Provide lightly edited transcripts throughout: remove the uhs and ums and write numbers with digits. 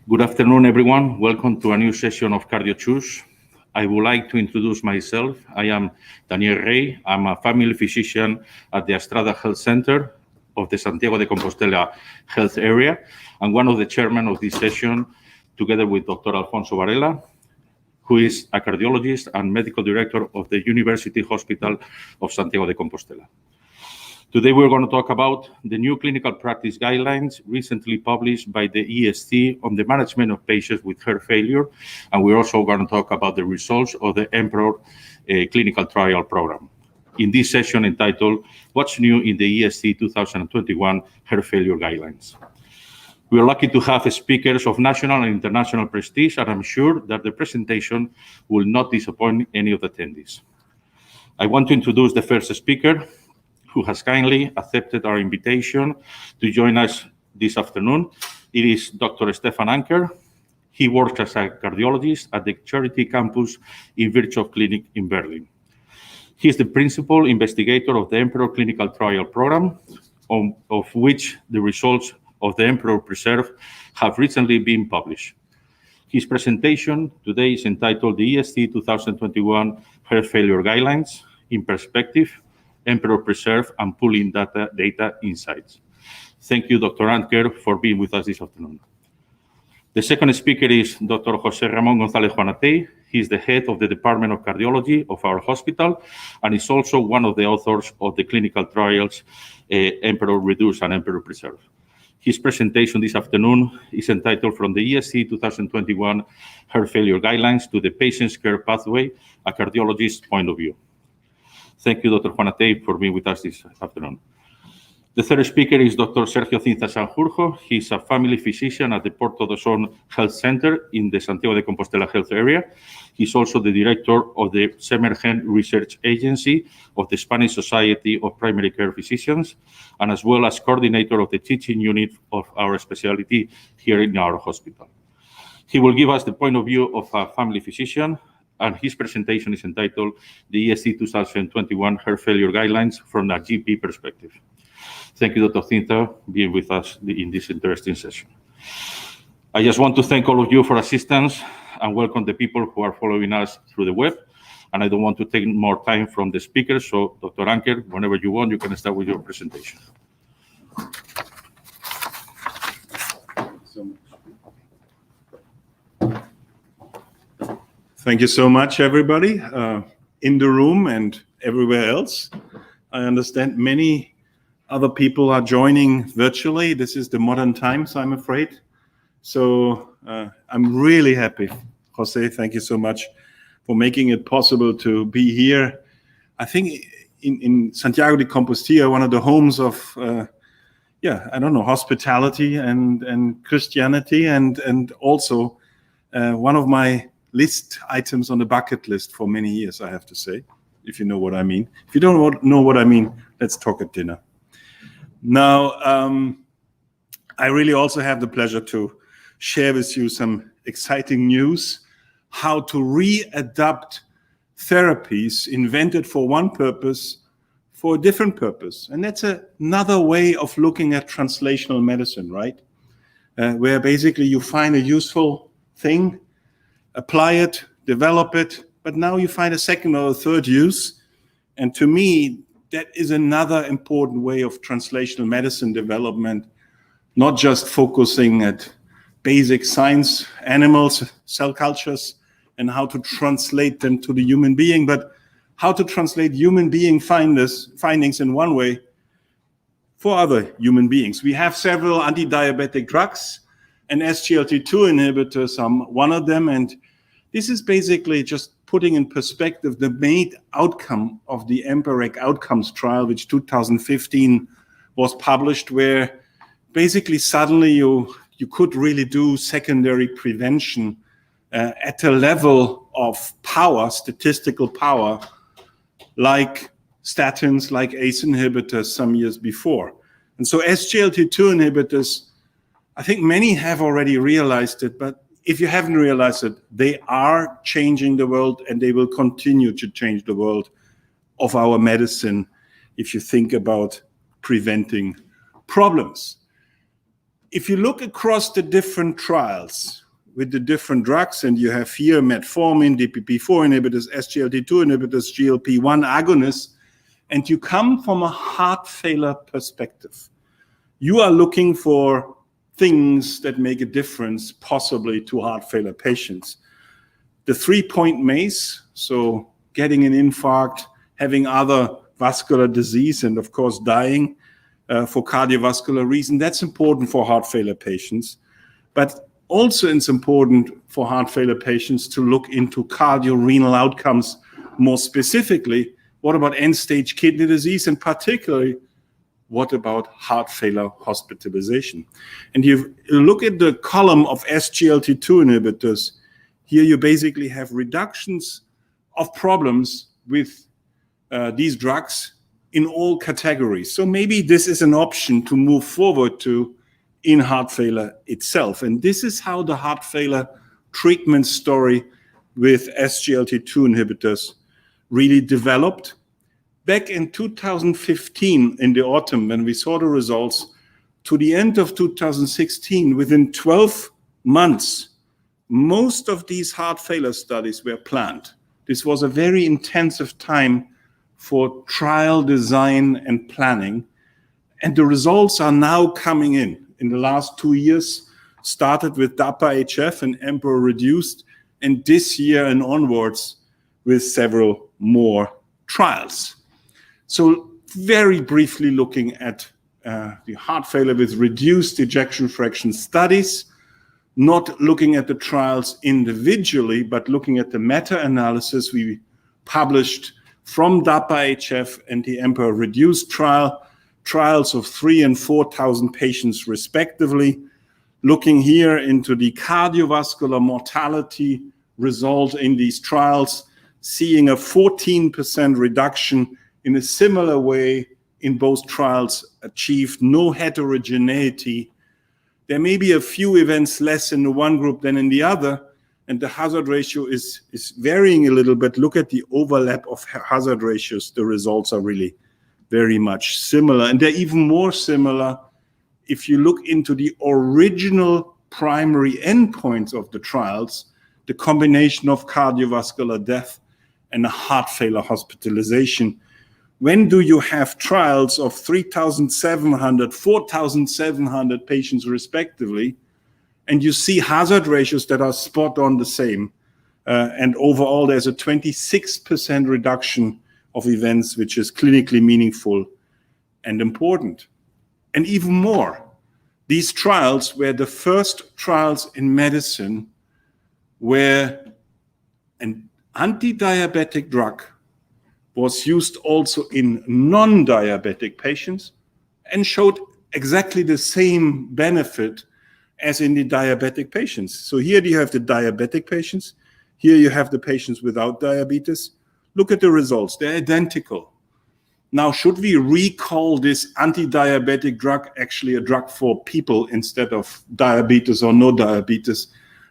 Good afternoon, everyone. Welcome to a new session of Cardio Choose. I would like to introduce myself. I am Daniel Rey. I'm a family physician at the Estrada Health Center of the Santiago de Compostela Health Area, and one of the chairmen of this session, together with Dr. Alfonso Varela, who is a cardiologist and medical director of the University Hospital of Santiago de Compostela. Today, we're going to talk about the new clinical practice guidelines recently published by the ESC on the management of patients with heart failure. And we're also going to talk about the results of the Emperor clinical trial program. In this session entitled, What's New in the ESC 2021 Heart Failure Guidelines? We are lucky to have speakers of national and international prestige, and I'm sure that the presentation will not disappoint any of the attendees. I want to introduce the first speaker, who has kindly accepted our invitation to join us this afternoon. It is Dr. Stephen Anker. He works as a cardiologist at the Charity Campus in Virchow Clinic in Berlin. He is the principal investigator of the Emperor clinical trial program, of which the results of the Emperor Preserve have recently been published. His presentation today is entitled the ESC 2021 Heart Failure Guidelines in Perspective, Emperor Preserve, and Pulling Data Insights. Thank you, Dr. Anker, for being with us this afternoon. The second speaker is Dr. Jose Ramon Gonzalez. He is the head of the Department of Cardiology of our hospital, and is also one of the authors of the clinical trials, Emperor Reduce and Emperor Preserve. His presentation this afternoon is entitled From the ESC 2021 Heart Failure Guidelines to the Patient's Care Pathway, a Cardiologist's Point of View. Thank you, Dr. Juanate, for being with us this afternoon. The third speaker is Dr. Sergio Sanjurjo. He's a family physician at the Porto do Son Health Center in the Santiago de Compostela Health Area. He's also the director of the Semergen Research Agency of the Spanish Society of Primary Care Physicians, and as well as coordinator of the teaching unit of our specialty here in our hospital. He will give us the point of view of a family physician, and his presentation is entitled the ESC 2021 Heart Failure Guidelines from a GP Perspective. Thank you, Dr. Sinta, being with us in this interesting session. I just want to thank all of you for assistance and welcome the people who are following us through the web. And I don't want to take more time from the speakers, so Dr. Anker, whenever you want, you can start with your presentation. Thank you so much, everybody, in the room and everywhere else. I understand many other people are joining virtually. This is the modern times, I'm afraid. So I'm really happy. Jose, thank you so much for making it possible to be here. I think in Santiago de Compostela, one of the homes of, hospitality and Christianity, and also one of my list items on the bucket list for many years, I have to say, if you know what I mean. If you don't know what I mean, let's talk at dinner. Now, I really also have the pleasure to share with you some exciting news, how to readapt therapies invented for one purpose for a different purpose. And that's another way of looking at translational medicine, right? Where basically you find a useful thing, apply it, develop it, but now you find a second or a third use. And to me, that is another important way of translational medicine development, not just focusing at basic science, animals, cell cultures, and how to translate them to the human being, but how to translate human being findings in one way for other human beings. We have several anti-diabetic drugs, and SGLT2 inhibitors are one of them, and this is basically just putting in perspective the main outcome of the EMPEREC outcomes trial, which 2015 was published, where basically suddenly you could really do secondary prevention at a level of power, statistical power, like statins, like ACE inhibitors some years before. And so SGLT2 inhibitors, I think many have already realized it, but if you haven't realized it, they are changing the world, and they will continue to change the world of our medicine if you think about preventing problems. if you look across the different trials with the different drugs, and you have here metformin, DPP-4 inhibitors, SGLT2 inhibitors, GLP-1 agonists, and you come from a heart failure perspective, you are looking for things that make a difference possibly to heart failure patients. The 3-point MACE, so getting an infarct, having other vascular disease, and of course dying for cardiovascular reason, that's important for heart failure patients. But also it's important for heart failure patients to look into cardiorenal outcomes more specifically. What about end-stage kidney disease, and particularly, what about heart failure hospitalization? And you look at the column of SGLT2 inhibitors. Here you basically have reductions of problems with these drugs in all categories. So maybe this is an option to move forward to in heart failure itself. And this is how the heart failure treatment story with SGLT2 inhibitors really developed. Back in 2015, in the autumn, when we saw the results, to the end of 2016, within 12 months, most of these heart failure studies were planned. This was a very intensive time for trial design and planning. And the results are now coming in the last 2 years, started with DAPA-HF and EMPEROR reduced, and this year and onwards with several more trials. So very briefly looking at the heart failure with reduced ejection fraction studies, not looking at the trials individually, but looking at the meta-analysis we published from DAPA-HF and the EMPEROR reduced trials of 3,000 and 4,000 patients respectively, looking here into the cardiovascular mortality result in these trials, seeing a 14% reduction in a similar way in both trials, achieved no heterogeneity. There may be a few events less in the one group than in the other, and the hazard ratio is varying a little bit. Look at the overlap of hazard ratios. The results are really very much similar, and they're even more similar if you look into the original primary endpoints of the trials, the combination of cardiovascular death and a heart failure hospitalization. When do you have trials of 3,700, 4,700 patients respectively, and you see hazard ratios that are spot on the same, and overall there's a 26% reduction of events, which is clinically meaningful and important. And even more, these trials were the first trials in medicine where an anti-diabetic drug was used also in non-diabetic patients and showed exactly the same benefit as in the diabetic patients. So here you have the diabetic patients. Here you have the patients without diabetes. Look at the results. They're identical. Now, should we recall this anti-diabetic drug actually a drug for people instead of diabetes or no diabetes?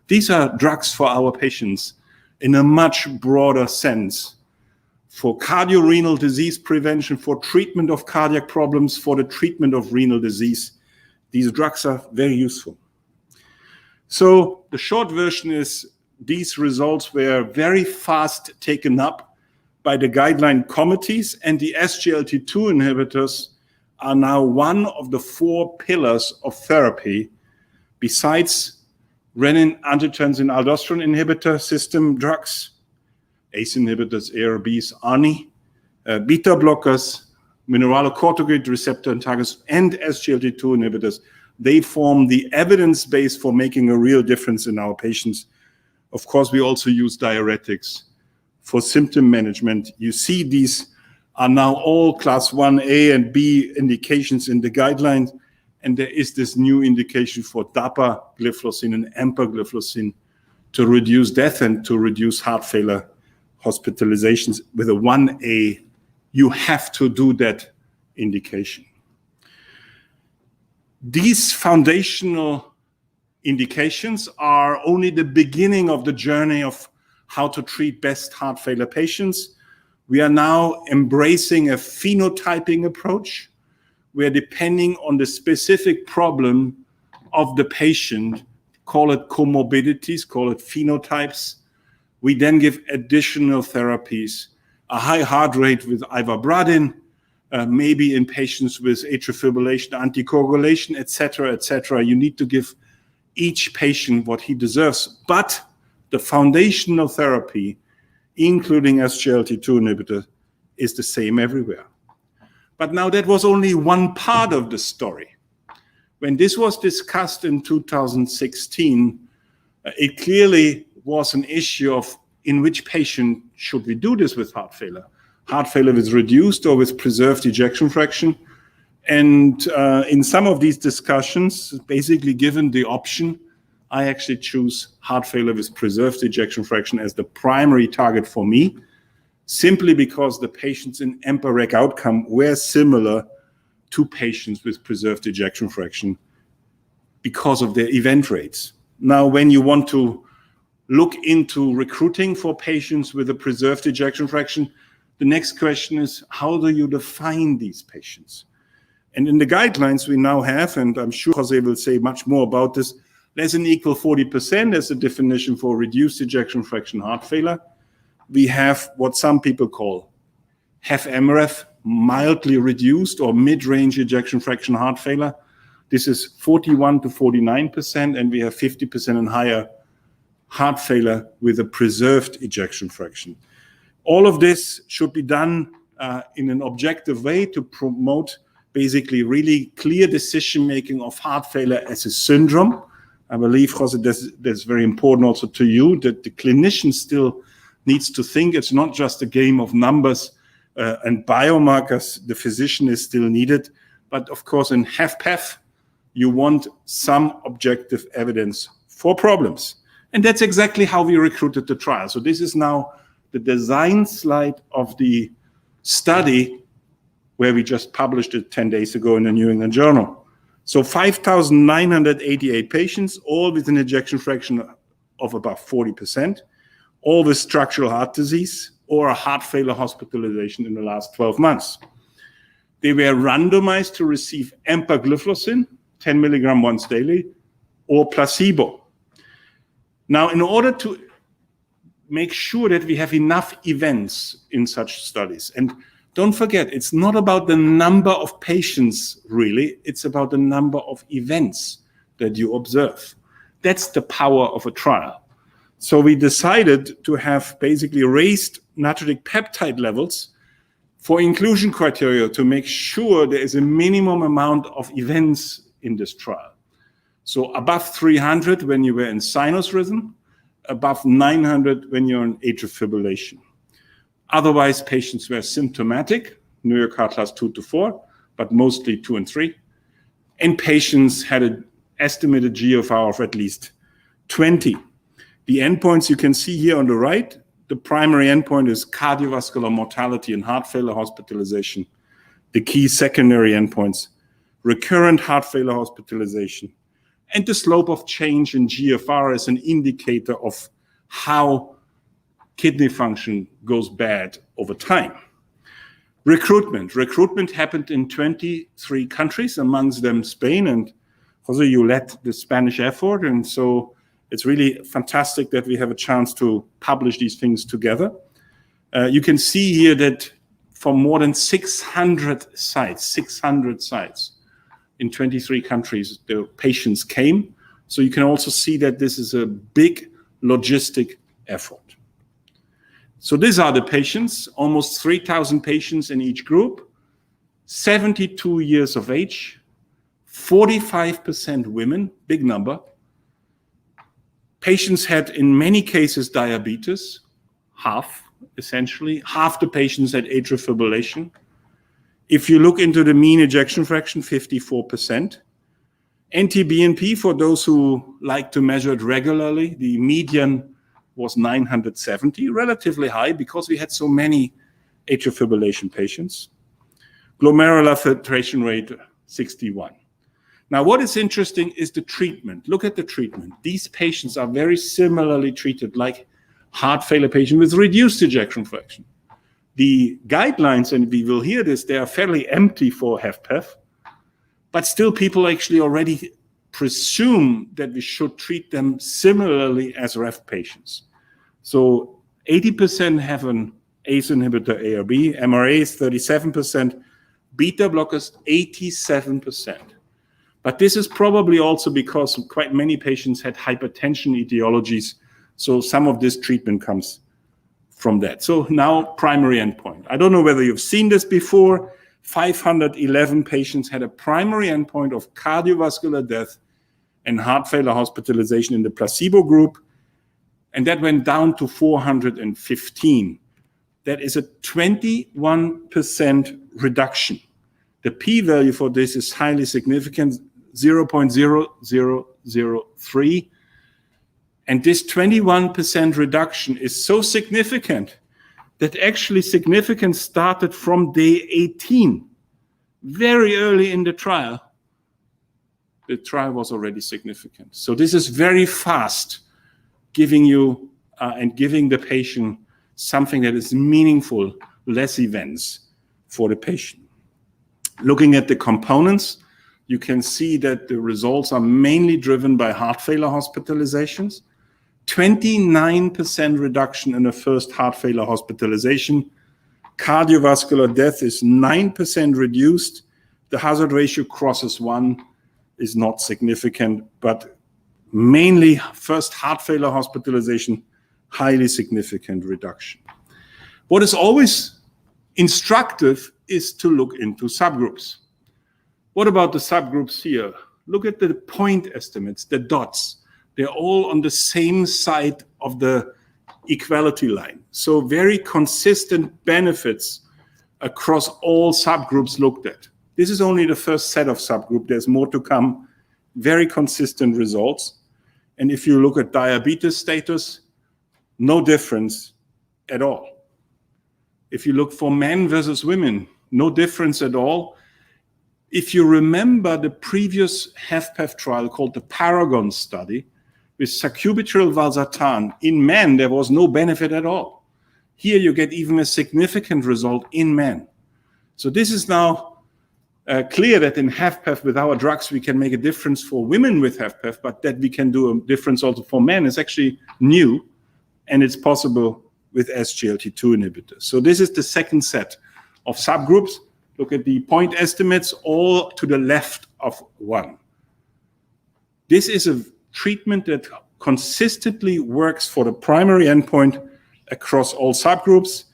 These are drugs for our patients in a much broader sense, for cardiorenal disease prevention, for treatment of cardiac problems, for the treatment of renal disease. These drugs are very useful. So the short version is these results were very fast taken up by the guideline committees, and the SGLT2 inhibitors are now one of the 4 pillars of therapy, besides renin-angiotensin-aldosterone inhibitor system drugs, ACE inhibitors, ARBs, ARNI, beta blockers, mineralocorticoid receptor antagonists, and SGLT2 inhibitors. They form the evidence base for making a real difference in our patients. Of course, we also use diuretics for symptom management. You see these are now all class 1A and B indications in the guidelines, and there is this new indication for dapagliflozin and empagliflozin to reduce death and to reduce heart failure hospitalizations with a 1A. You have to do that indication. These foundational indications are only the beginning of the journey of how to treat best heart failure patients. We are now embracing a phenotyping approach where, depending on the specific problem, of the patient, call it comorbidities, call it phenotypes. We then give additional therapies, a high heart rate with ivabradine, maybe in patients with atrial fibrillation, anticoagulation, etc., etc. You need to give each patient what he deserves. But the foundational therapy, including SGLT2 inhibitor, is the same everywhere. But now that was only one part of the story. When this was discussed in 2016, it clearly was an issue of in which patient should we do this with heart failure? Heart failure with reduced or with preserved ejection fraction? And in some of these discussions, basically given the option, I actually choose heart failure with preserved ejection fraction as the primary target for me, simply because the patients in EMPA-REG outcome were similar to patients with preserved ejection fraction because of their event rates. Now, when you want to look into recruiting for patients with a preserved ejection fraction, the next question is, how do you define these patients? And in the guidelines we now have, and I'm sure Jose will say much more about this, less than equal 40% as a definition for reduced ejection fraction heart failure. We have what some people call HFmrEF, mildly reduced or mid-range ejection fraction heart failure. This is 41 to 49%, and we have 50% and higher heart failure with a preserved ejection fraction. All of this should be done in an objective way to promote basically really clear decision-making of heart failure as a syndrome. I believe, Jose, that's very important also to you, that the clinician still needs to think it's not just a game of numbers and biomarkers. The physician is still needed. But of course, in HFpEF, you want some objective evidence for problems. And that's exactly how we recruited the trial. So this is now the design slide of the study where we just published it 10 days ago in the New England Journal. So 5,988 patients, all with an ejection fraction of about 40%, all with structural heart disease or a heart failure hospitalization in the last 12 months. They were randomized to receive empagliflozin, 10 milligram once daily, or placebo. Now, in order to make sure that we have enough events in such studies, and don't forget, it's not about the number of patients, really. It's about the number of events that you observe. That's the power of a trial. So we decided to have basically raised natriuretic peptide levels for inclusion criteria to make sure there is a minimum amount of events in this trial. So above 300 when you were in sinus rhythm, above 900 when you're in atrial fibrillation. Otherwise, patients were symptomatic, New York Heart Class 2 to 4, but mostly 2 and 3. And patients had an estimated GFR of at least 20. The endpoints you can see here on the right, the primary endpoint is cardiovascular mortality and heart failure hospitalization. The key secondary endpoints, recurrent heart failure hospitalization, and the slope of change in GFR as an indicator of how kidney function goes bad over time. Recruitment happened in 23 countries, amongst them Spain, and Jose, you led the Spanish effort, and so it's really fantastic that we have a chance to publish these things together. You can see here that for more than 600 sites in 23 countries, the patients came. So you can also see that this is a big logistic effort. So these are the patients, almost 3,000 patients in each group, 72 years of age, 45% women, big number. Patients had, in many cases, diabetes, half, essentially. Half the patients had atrial fibrillation. If you look into the mean ejection fraction, 54%. NT-BNP, for those who like to measure it regularly, the median was 970, relatively high because we had so many atrial fibrillation patients. Glomerular filtration rate, 61. Now, what is interesting is the treatment. Look at the treatment. These patients are very similarly treated like heart failure patients with reduced ejection fraction. The guidelines, and we will hear this, they are fairly empty for HFpEF, but still people actually already presume that we should treat them similarly as REF patients. So 80% have an ACE inhibitor A or B, MRAs 37%, beta blockers 87%. But this is probably also because quite many patients had hypertension etiologies, so some of this treatment comes from that. So now primary endpoint. I don't know whether you've seen this before. 511 patients had a primary endpoint of cardiovascular death and heart failure hospitalization in the placebo group, and that went down to 415. That is a 21% reduction. The p-value for this is highly significant, 0.0003. And this 21% reduction is so significant that actually significance started from day 18. Very early in the trial was already significant. So this is very fast, giving you and giving the patient something that is meaningful, less events for the patient. Looking at the components, you can see that the results are mainly driven by heart failure hospitalizations. 29% reduction in the first heart failure hospitalization. Cardiovascular death is 9% reduced. The hazard ratio crosses 1, is not significant, but mainly first heart failure hospitalization, highly significant reduction. What is always instructive is to look into subgroups. What about the subgroups here? Look at the point estimates, the dots. They're all on the same side of the equality line. So very consistent benefits across all subgroups looked at. This is only the first set of subgroup. There's more to come. Very consistent results. And if you look at diabetes status, no difference at all. If you look for men versus women, no difference at all. If you remember the previous HFpEF trial called the Paragon study with sacubitril valsartan, in men there was no benefit at all. Here you get even a significant result in men. So this is now clear that in HFpEF with our drugs we can make a difference for women with HFpEF, but that we can do a difference also for men is actually new, and it's possible with SGLT2 inhibitors. So this is the second set of subgroups. Look at the point estimates, all to the left of 1. This is a treatment that consistently works for the primary endpoint across all subgroups.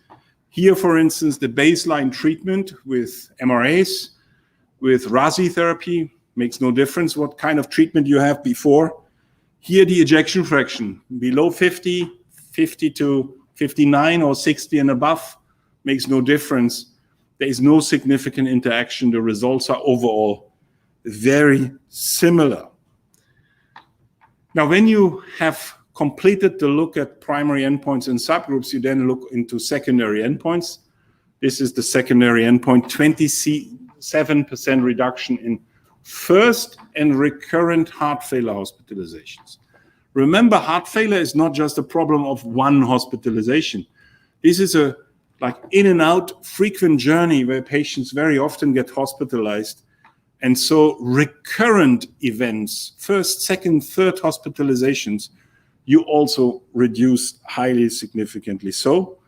Here, for instance, the baseline treatment with MRAs, with RASI therapy, makes no difference what kind of treatment you have before. Here, the ejection fraction, below 50, 50 to 59 or 60 and above, makes no difference. There is no significant interaction. The results are overall very similar. Now, when you have completed the look at primary endpoints and subgroups, you then look into secondary endpoints. This is the secondary endpoint, 27% reduction in first and recurrent heart failure hospitalizations. Remember, heart failure is not just a problem of one hospitalization. This is a in and out frequent journey where patients very often get hospitalized. And so recurrent events, first, second, third hospitalizations, you also reduce highly significantly so.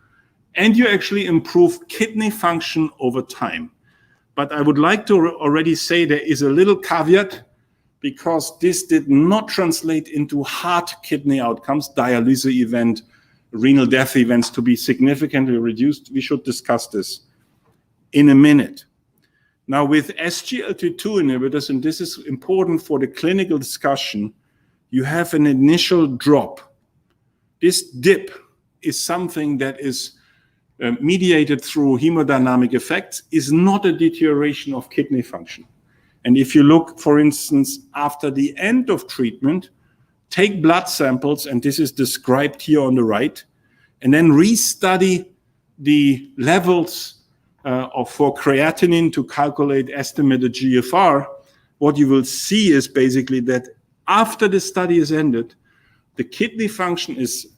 And you actually improve kidney function over time. But I would like to already say there is a little caveat, because this did not translate into heart kidney outcomes, dialysis event, renal death events to be significantly reduced. We should discuss this in a minute. Now, with SGLT2 inhibitors, and this is important for the clinical discussion, you have an initial drop. This dip is something that is mediated through hemodynamic effects, is not a deterioration of kidney function. And if you look, for instance, after the end of treatment, take blood samples, and this is described here on the right, and then restudy the levels for creatinine to calculate estimated GFR, what you will see is basically that after the study is ended, the kidney function is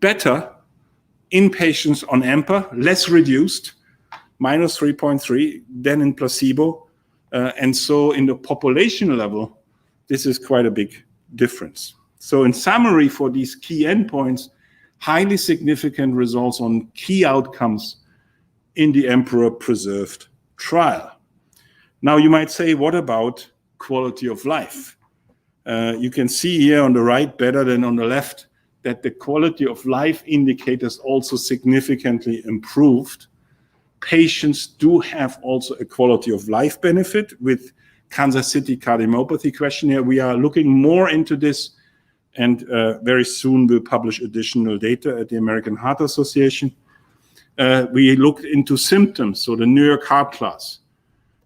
better in patients on AMPA, less reduced, minus 3.3, than in placebo. And so in the population level, this is quite a big difference. So in summary, for these key endpoints, highly significant results on key outcomes in the emperor-preserved trial. Now you might say, what about quality of life? You can see here on the right, better than on the left, that the quality of life indicators also significantly improved. Patients do have also a quality of life benefit with Kansas City cardiomyopathy questionnaire. We are looking more into this, and very soon we'll publish additional data at the American Heart Association. We looked into symptoms, so the New York Heart Class.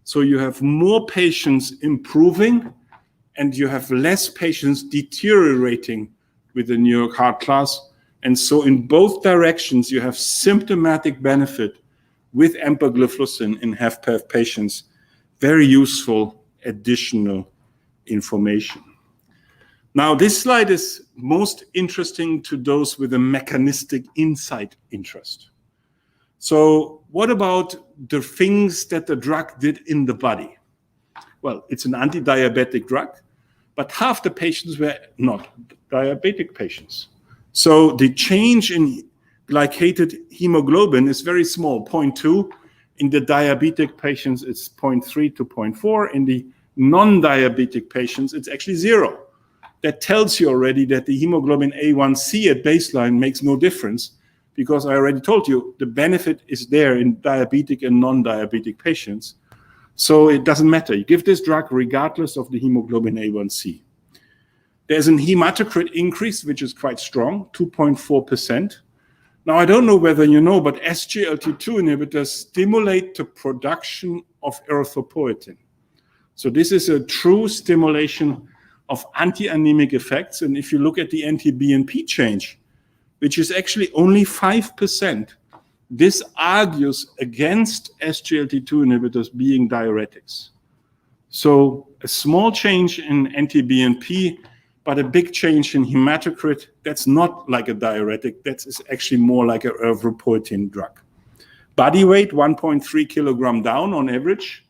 So you have more patients improving, and you have less patients deteriorating with the New York Heart Class. And so in both directions, you have symptomatic benefit with empagliflozin in HFpEF patients. Very useful additional information. Now, this slide is most interesting to those with a mechanistic insight interest. So what about the things that the drug did in the body? Well, it's an anti-diabetic drug, but half the patients were not diabetic patients. So the change in glycated hemoglobin is very small, 0.2. In the diabetic patients, it's 0.3 to 0.4. In the non-diabetic patients, it's actually 0. That tells you already that the hemoglobin A1C at baseline makes no difference, because I already told you the benefit is there in diabetic and non-diabetic patients. So it doesn't matter. You give this drug regardless of the hemoglobin A1C. There's an hematocrit increase, which is quite strong, 2.4%. Now, I don't know whether you know, but SGLT2 inhibitors stimulate the production of erythropoietin. So this is a true stimulation of anti-anemic effects. And if you look at the NT-BNP change, which is actually only 5%, this argues against SGLT2 inhibitors being diuretics. So a small change in NT-BNP, but a big change in hematocrit, that's not like a diuretic, that's actually more like a erythropoietin drug. Body weight, 1.3 kilogram down on average.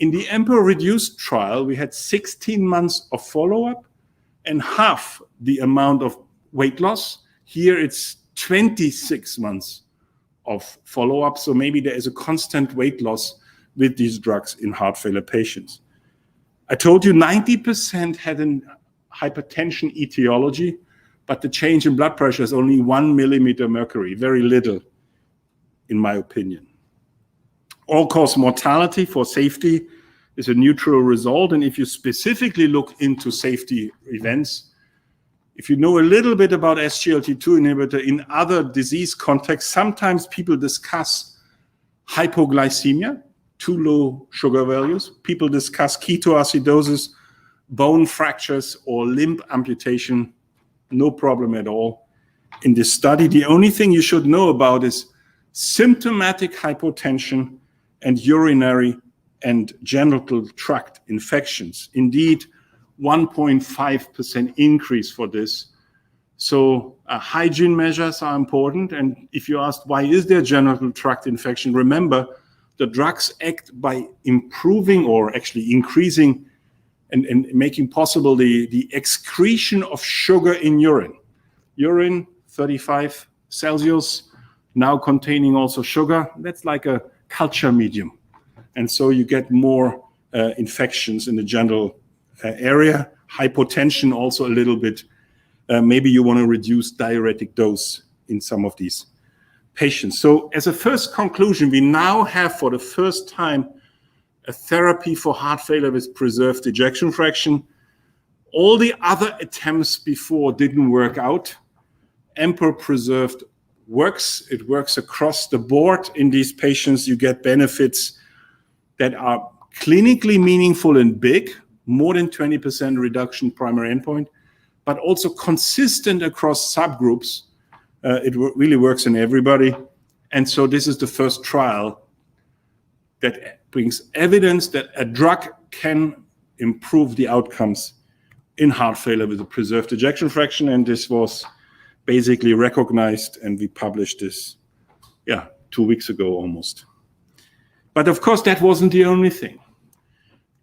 In the EMPEROR-reduced trial, we had 16 months of follow-up and half the amount of weight loss. Here it's 26 months of follow-up, so maybe there is a constant weight loss with these drugs in heart failure patients. I told you 90% had a hypertension etiology, but the change in blood pressure is only 1 millimeter mercury, very little, in my opinion. All-cause mortality for safety is a neutral result, and if you specifically look into safety events, if you know a little bit about SGLT2 inhibitor in other disease contexts, sometimes people discuss hypoglycemia, too low sugar values. People discuss ketoacidosis, bone fractures, or limb amputation. No problem at all in this study. The only thing you should know about is symptomatic hypotension and urinary and genital tract infections. Indeed, 1.5% increase for this. So hygiene measures are important. And if you ask, why is there genital tract infection? Remember, the drugs act by improving or actually increasing and making possible the excretion of sugar in urine. Urine, 35 Celsius, now containing also sugar. That's like a culture medium. And so you get more infections in the genital area. Hypotension also a little bit. Maybe you want to reduce diuretic dose in some of these patients. So as a first conclusion, we now have for the first time a therapy for heart failure with preserved ejection fraction. All the other attempts before didn't work out. EMPEROR preserved works. It works across the board. In these patients, you get benefits that are clinically meaningful and big, more than 20% reduction primary endpoint, but also consistent across subgroups. It really works in everybody. And so this is the first trial that brings evidence that a drug can improve the outcomes in heart failure with a preserved ejection fraction. And this was basically recognized, and we published this, 2 weeks ago almost. But of course, that wasn't the only thing.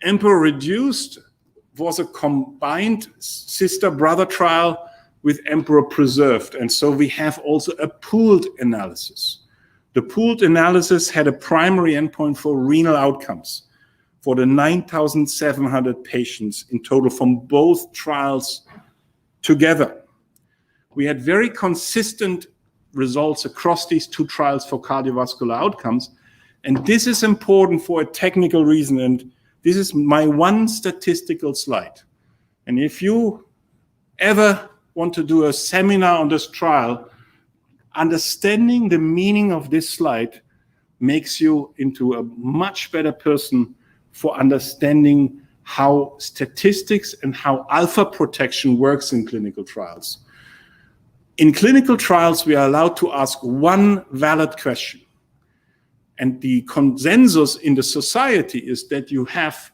EMPEROR-reduced was a combined sister-brother trial with emperor preserved. And so we have also a pooled analysis. The pooled analysis had a primary endpoint for renal outcomes for the 9,700 patients in total from both trials together. We had very consistent results across these two trials for cardiovascular outcomes. And this is important for a technical reason. And this is my one statistical slide. And if you ever want to do a seminar on this trial, understanding the meaning of this slide makes you into a much better person for understanding how statistics and how alpha protection works in clinical trials. In clinical trials, we are allowed to ask one valid question. And the consensus in the society is that you have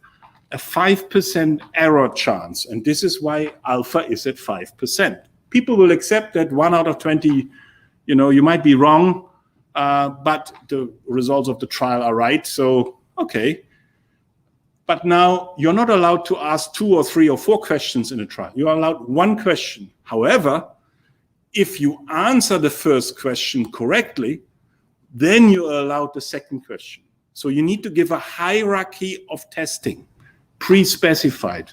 a 5% error chance. And this is why alpha is at 5%. People will accept that 1 out of 20, you might be wrong, but the results of the trial are right. So, okay. But now you're not allowed to ask 2 or 3 or 4 questions in a trial. You are allowed one question. However, if you answer the first question correctly, then you are allowed the second question. So you need to give a hierarchy of testing, pre-specified.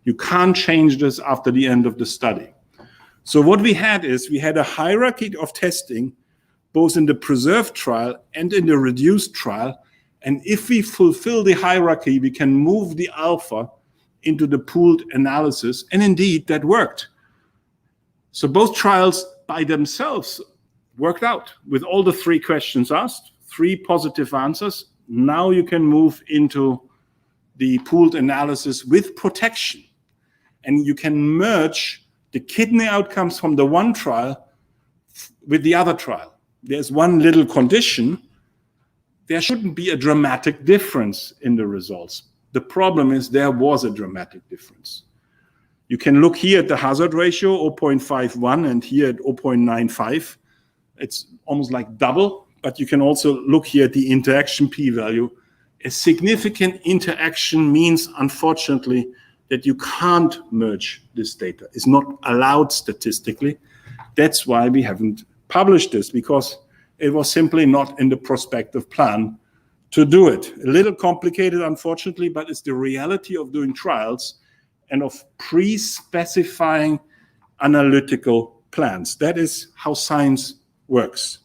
You can't change this after the end of the study. So what we had is we had a hierarchy of testing, both in the preserved trial and in the reduced trial. And if we fulfill the hierarchy, we can move the alpha into the pooled analysis. And indeed, that worked. So both trials by themselves worked out with all the 3 questions asked, 3 positive answers. Now you can move into the pooled analysis with protection. And you can merge the kidney outcomes from the one trial with the other trial. There's one little condition. There shouldn't be a dramatic difference in the results. The problem is there was a dramatic difference. You can look here at the hazard ratio, 0.51, and here at 0.95. It's almost like double, but you can also look here at the interaction p-value. A significant interaction means, unfortunately, that you can't merge this data. It's not allowed statistically. That's why we haven't published this, because it was simply not in the prospective plan to do it. A little complicated, unfortunately, but it's the reality of doing trials and of pre-specifying analytical plans. That is how science works.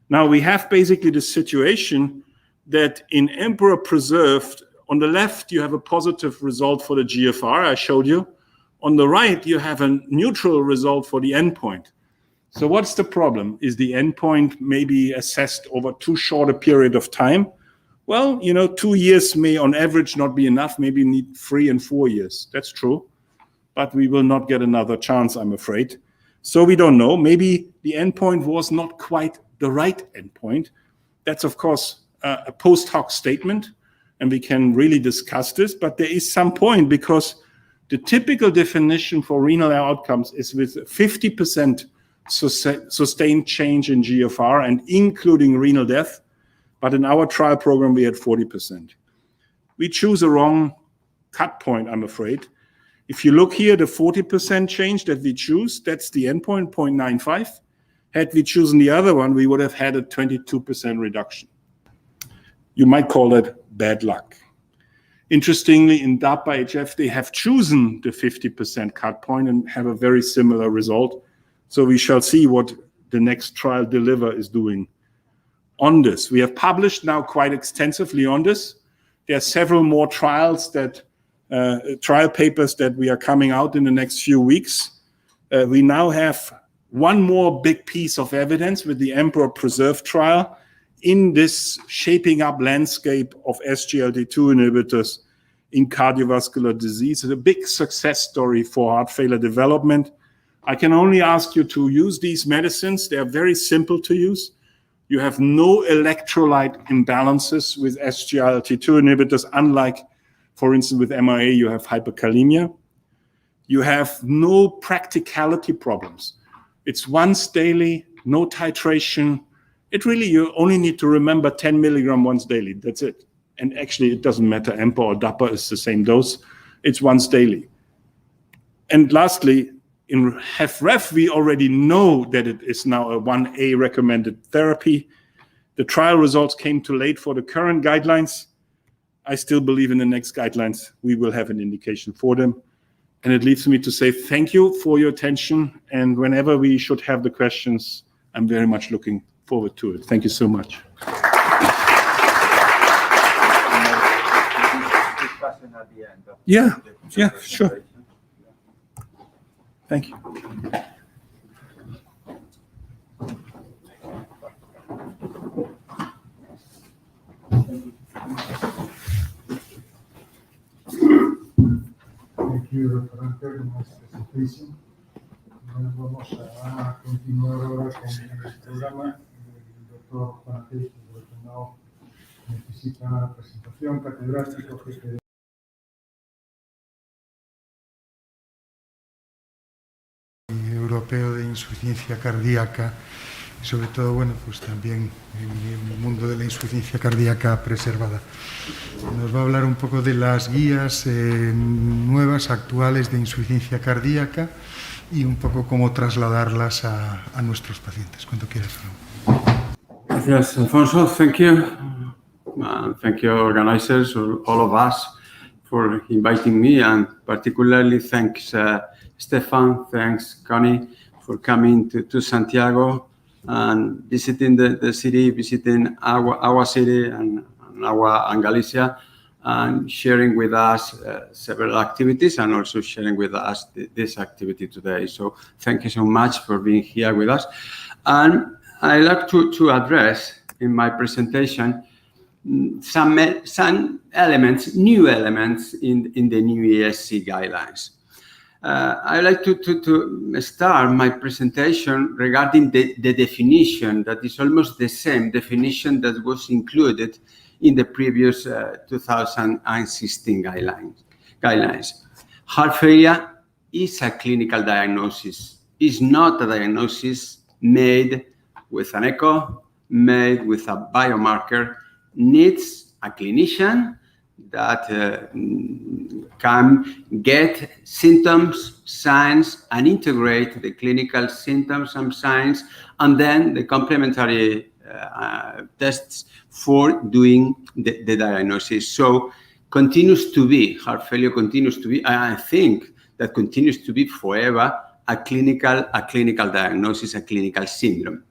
Now we have basically the situation that in emperor preserved, on the left you have a positive result for the GFR, I showed you. On the right you have a neutral result for the endpoint. So what's the problem? Is the endpoint maybe assessed over too short a period of time? Well, 2 years may on average not be enough, maybe need 3 and 4 years. That's true, but we will not get another chance, I'm afraid. So we don't know. Maybe the endpoint was not quite the right endpoint. That's, of course, a post hoc statement, and we can really discuss this, but there is some point, because the typical definition for renal outcomes is with 50% sustained change in GFR and including renal death. But in our trial program, we had 40%. We choose a wrong cut point, I'm afraid. If you look here, the 40% change that we choose, that's the endpoint, 0.95. Had we chosen the other one, we would have had a 22% reduction. You might call that bad luck. Interestingly, in DAPA-HF, they have chosen the 50% cut point and have a very similar result. So we shall see what the next trial Deliver is doing on this. We have published now quite extensively on this. There are several more trials trial papers that we are coming out in the next few weeks. We now have one more big piece of evidence with the Emperor Preserved trial in this shaping up landscape of SGLT2 inhibitors in cardiovascular disease. It's a big success story for heart failure development. I can only ask you to use these medicines. They are very simple to use. You have no electrolyte imbalances with SGLT2 inhibitors, unlike, for instance, with MRA, you have hyperkalemia. You have no practicality problems. It's once daily, no titration. You only need to remember 10 milligram once daily. That's it. And actually, it doesn't matter. EMPA or DAPA is the same dose. it's once daily. And lastly, in HFrEF, we already know that it is now a 1A recommended therapy. The trial results came too late for the current guidelines. I still believe in the next guidelines, we will have an indication for them. And it leaves me to say thank you for your attention. And whenever we should have the questions, I'm very much looking forward to it. Thank you so much. Yeah, sure. Thank you. Thank you, Dr. Anker, nice presentation. Bueno, vamos a continuar ahora con el programa. El doctor Francés, que no necesita una presentación, catedrático, jefe de europeo de insuficiencia cardíaca, y sobre todo, bueno, pues también en el mundo de la insuficiencia cardíaca preservada. Nos va a hablar un poco de las guías nuevas, actuales de insuficiencia cardíaca y un poco cómo trasladarlas a nuestros pacientes. Cuando quieras, Ramón. Gracias, Alfonso. Thank you. Thank you, organizers, all of us, for inviting me, and particularly thanks Stefan, thanks Connie, for coming to Santiago and visiting the city, visiting our city and Galicia, and sharing with us several activities, and also sharing with us this activity today. So thank you so much for being here with us. And I'd like to address in my presentation some elements, new elements in the new ESC guidelines. I'd like to start my presentation regarding the definition that is almost the same definition that was included in the previous 2016 guidelines. Heart failure is a clinical diagnosis. It's not a diagnosis made with an echo, made with a biomarker. Needs a clinician that can get symptoms, signs, and integrate the clinical symptoms and signs, and then the complementary tests for doing the diagnosis. So continues to be, heart failure continues to be, I think that continues to be forever a clinical diagnosis, a clinical syndrome.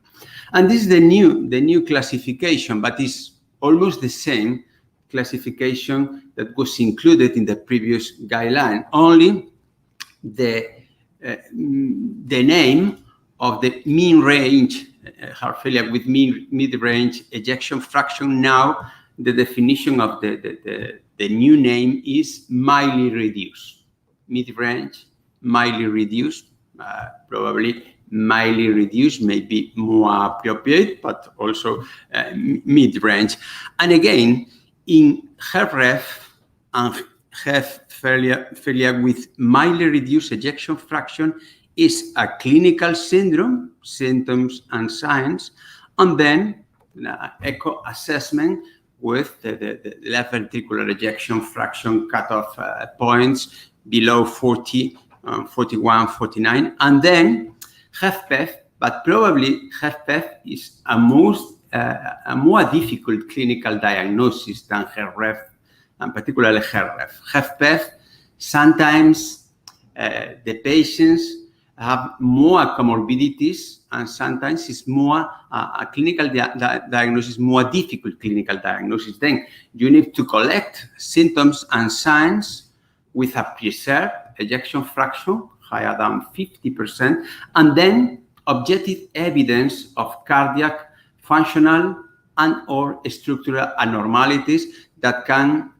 And this is the new classification, but it's almost the same classification that was included in the previous guideline. Only the name of the mean range heart failure with mid-range ejection fraction. Now the definition of the new name is mildly reduced. Mid-range, mildly reduced, probably mildly reduced may be more appropriate, but also mid-range. And again, in HFrEF and HF failure with mildly reduced ejection fraction is a clinical syndrome, symptoms and signs, and then echo assessment with the left ventricular ejection fraction cutoff points below 40, 41, 49, and then HFpEF, but probably HFpEF is a more difficult clinical diagnosis than HFrEF, and particularly HFrEF. HFpEF, sometimes the patients have more comorbidities, and sometimes it's more a clinical diagnosis, more difficult clinical diagnosis. Then you need to collect symptoms and signs with a preserved ejection fraction higher than 50%, and then objective evidence of cardiac, functional, and or structural abnormalities that can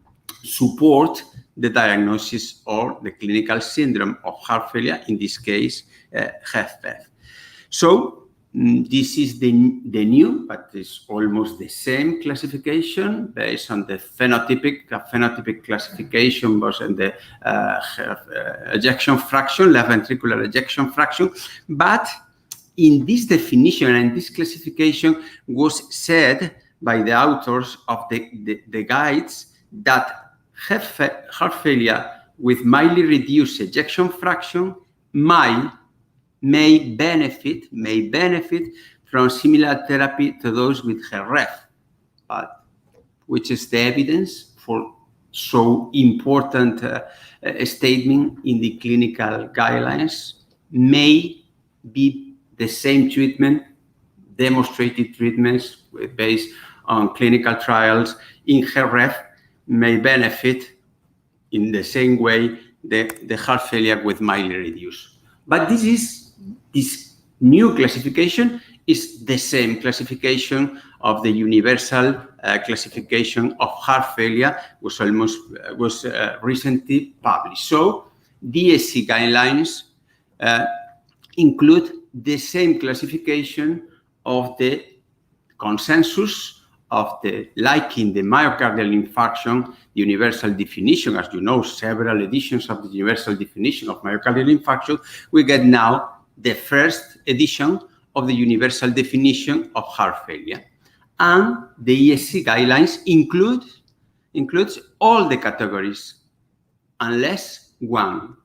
support the diagnosis or the clinical syndrome of heart failure, in this case, HFpEF. So this is the new, but it's almost the same classification based on the phenotypic classification was in the ejection fraction, left ventricular ejection fraction. But in this definition and this classification was said by the authors of the guides that heart failure with mildly reduced ejection fraction may benefit from similar therapy to those with HREF, but which is the evidence for so important statement in the clinical guidelines? May be the same treatment, demonstrated treatments based on clinical trials in HREF may benefit in the same way the heart failure with mildly reduced. But this new classification is the same classification of the universal classification of heart failure, was recently published. So the ESC guidelines include the same classification of the consensus of the liking the myocardial infarction, the universal definition. As you know, several editions of the universal definition of myocardial infarction. We get now the first edition of the universal definition of heart failure. And the ESC guidelines includes all the categories, unless one.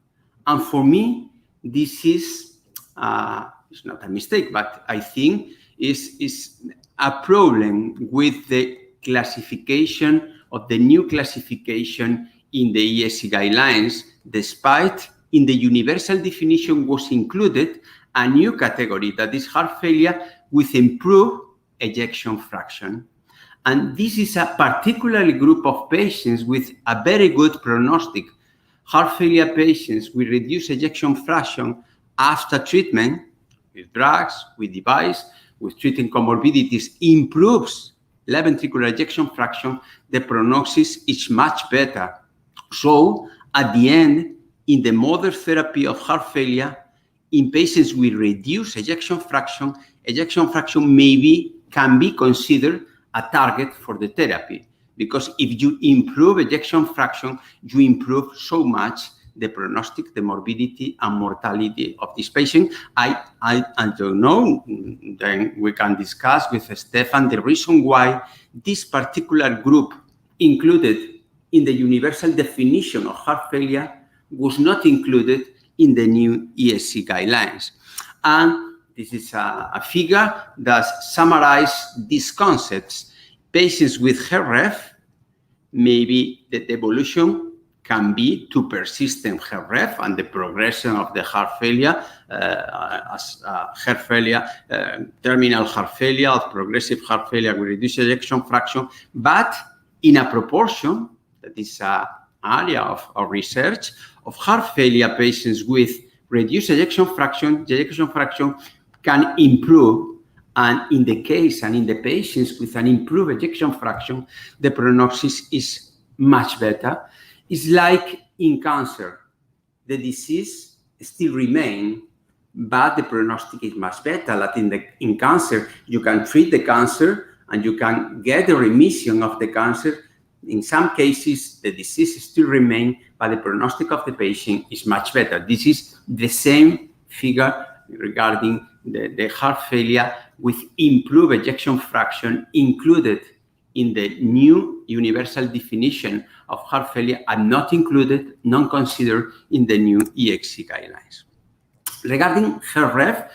And for me, this is, it's not a mistake, but I think is a problem with the classification of the new classification in the ESC guidelines, despite in the universal definition was included a new category, that is heart failure with improved ejection fraction. And this is a particular group of patients with a very good prognostic. Heart failure patients with reduced ejection fraction after treatment with drugs, with device, with treating comorbidities improves left ventricular ejection fraction, the prognosis is much better. So at the end, in the modern therapy of heart failure, in patients with reduced ejection fraction maybe can be considered a target for the therapy, because if you improve ejection fraction, you improve so much the prognostic, the morbidity and mortality of this patient. I don't know, then we can discuss with Stefan the reason why this particular group included in the universal definition of heart failure was not included in the new ESC guidelines. And this is a figure that summarizes these concepts. Patients with HREF, maybe the evolution can be to persistent HREF and the progression of the heart failure as heart failure, terminal heart failure, or progressive heart failure with reduced ejection fraction, but in a proportion, that is an area of research, of heart failure patients with reduced ejection fraction, the ejection fraction can improve. And in the case and in the patients with an improved ejection fraction, the prognosis is much better. It's like in cancer, the disease still remains, but the prognostic is much better. Like in cancer, you can treat the cancer and you can get a remission of the cancer. In some cases, the disease still remains, but the prognostic of the patient is much better. This is the same figure regarding the heart failure with improved ejection fraction included in the new universal definition of heart failure and not included, non-considered in the new ESC guidelines. Regarding HREF,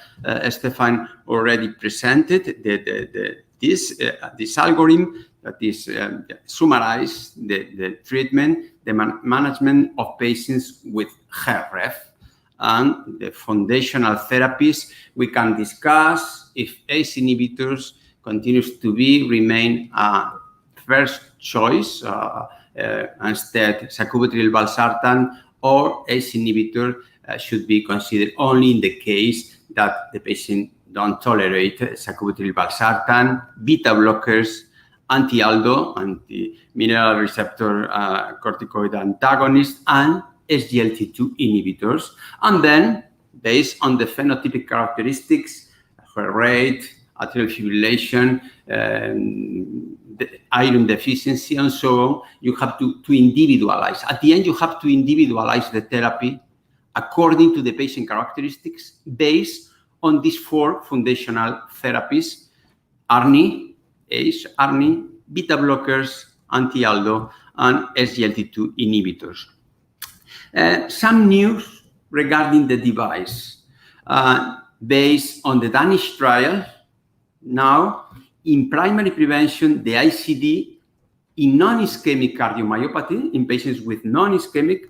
Stefan already presented this algorithm that is summarize the treatment, the management of patients with HREF, and the foundational therapies. We can discuss if ACE inhibitors continues to remain first choice, instead sacubitril valsartan, or ACE inhibitor should be considered only in the case that the patient don't tolerate sacubitril valsartan, beta blockers, anti-ALDO, anti-mineral receptor corticoid antagonist, and SGLT2 inhibitors. And then, based on the phenotypic characteristics, heart rate, atrial fibrillation, the iron deficiency, and so on, you have to individualize. At the end, you have to individualize the therapy according to the patient characteristics based on these four foundational therapies: ARNI, ACE, ARNI, beta blockers, anti-ALDO, and SGLT2 inhibitors. Some news regarding the device. Based on the Danish trial, now in primary prevention, the ICD in non-ischemic cardiomyopathy, in patients with non-ischemic,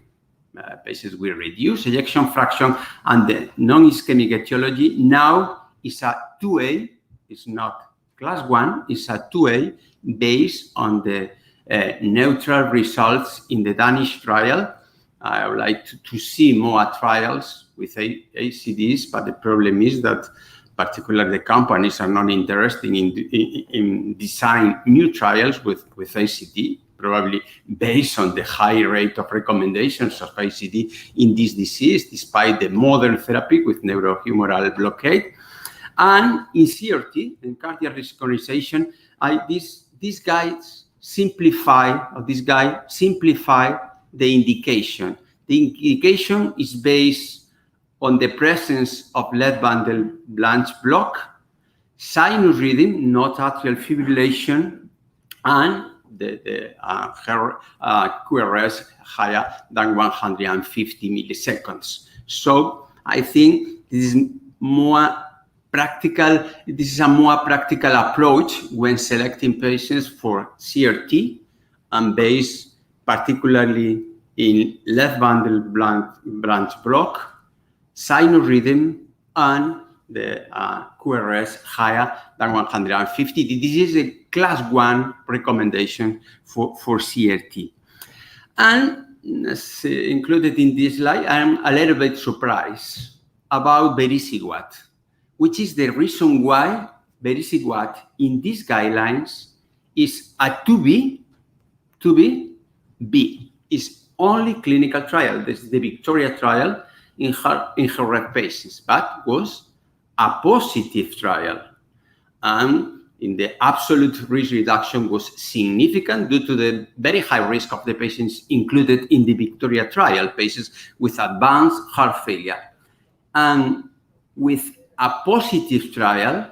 patients with reduced ejection fraction and the non-ischemic etiology, now is a 2A, it's not class 1, it's a 2A based on the neutral results in the Danish trial. I would like to see more trials with ACDs, but the problem is that particularly the companies are not interested in design new trials with ACD, probably based on the high rate of recommendations of ACD in this disease, despite the modern therapy with neurohumoral blockade. And in CRT, in cardiac resynchronization, this guy simplify the indication. The indication is based on the presence of left bundle branch block, sinus rhythm, not atrial fibrillation, and the QRS higher than 150 milliseconds. So I think this is more practical. This is a more practical approach when selecting patients for CRT and based particularly in left bundle branch block, sinus rhythm, and the QRS higher than 150. This is a class 1 recommendation for CRT. And as included in this slide, I'm a little bit surprised about vericiguat, which is the reason why vericiguat in these guidelines is a 2B, B. Is only clinical trial. This is the Victoria trial in HRF patients, but was a positive trial. And in the absolute risk reduction was significant due to the very high risk of the patients included in the Victoria trial, patients with advanced heart failure. And with a positive trial,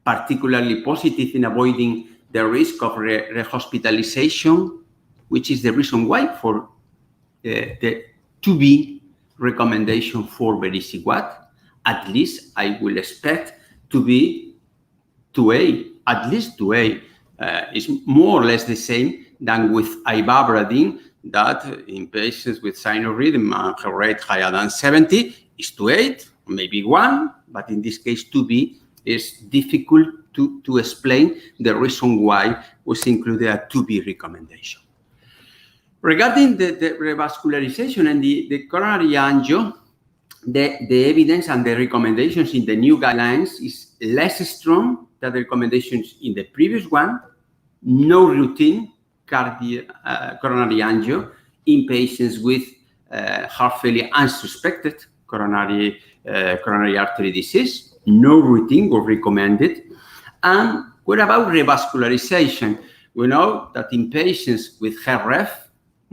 particularly positive in avoiding the risk of rehospitalization, which is the reason why for the 2B recommendation for vericiguat, at least I will expect to be 2A, at least 2A is more or less the same than with ivabradine, that in patients with sinus rhythm and heart rate higher than 70 is 2.8, maybe 1, but in this case 2B is difficult to explain the reason why was included a 2B recommendation. Regarding the revascularization and the coronary angio, the evidence and the recommendations in the new guidelines is less strong than the recommendations in the previous one. No routine coronary angio in patients with heart failure and suspected coronary artery disease. No routine was recommended. And what about revascularization? We know that in patients with HRF,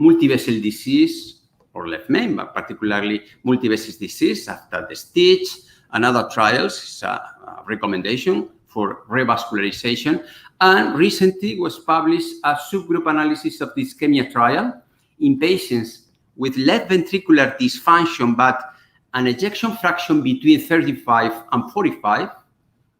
multivessel disease or left main, but particularly multivessel disease after the stitch and other trials is a recommendation for revascularization. And recently was published a subgroup analysis of the ischemia trial in patients with left ventricular dysfunction, but an ejection fraction between 35 and 45.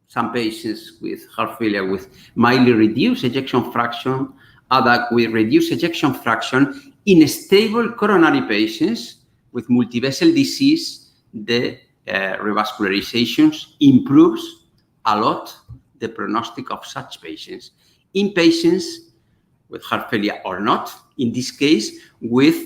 Some patients with heart failure with mildly reduced ejection fraction, other with reduced ejection fraction. In stable coronary patients with multivessel disease, the revascularizations improves a lot the prognostic of such patients. In patients with heart failure or not, in this case, with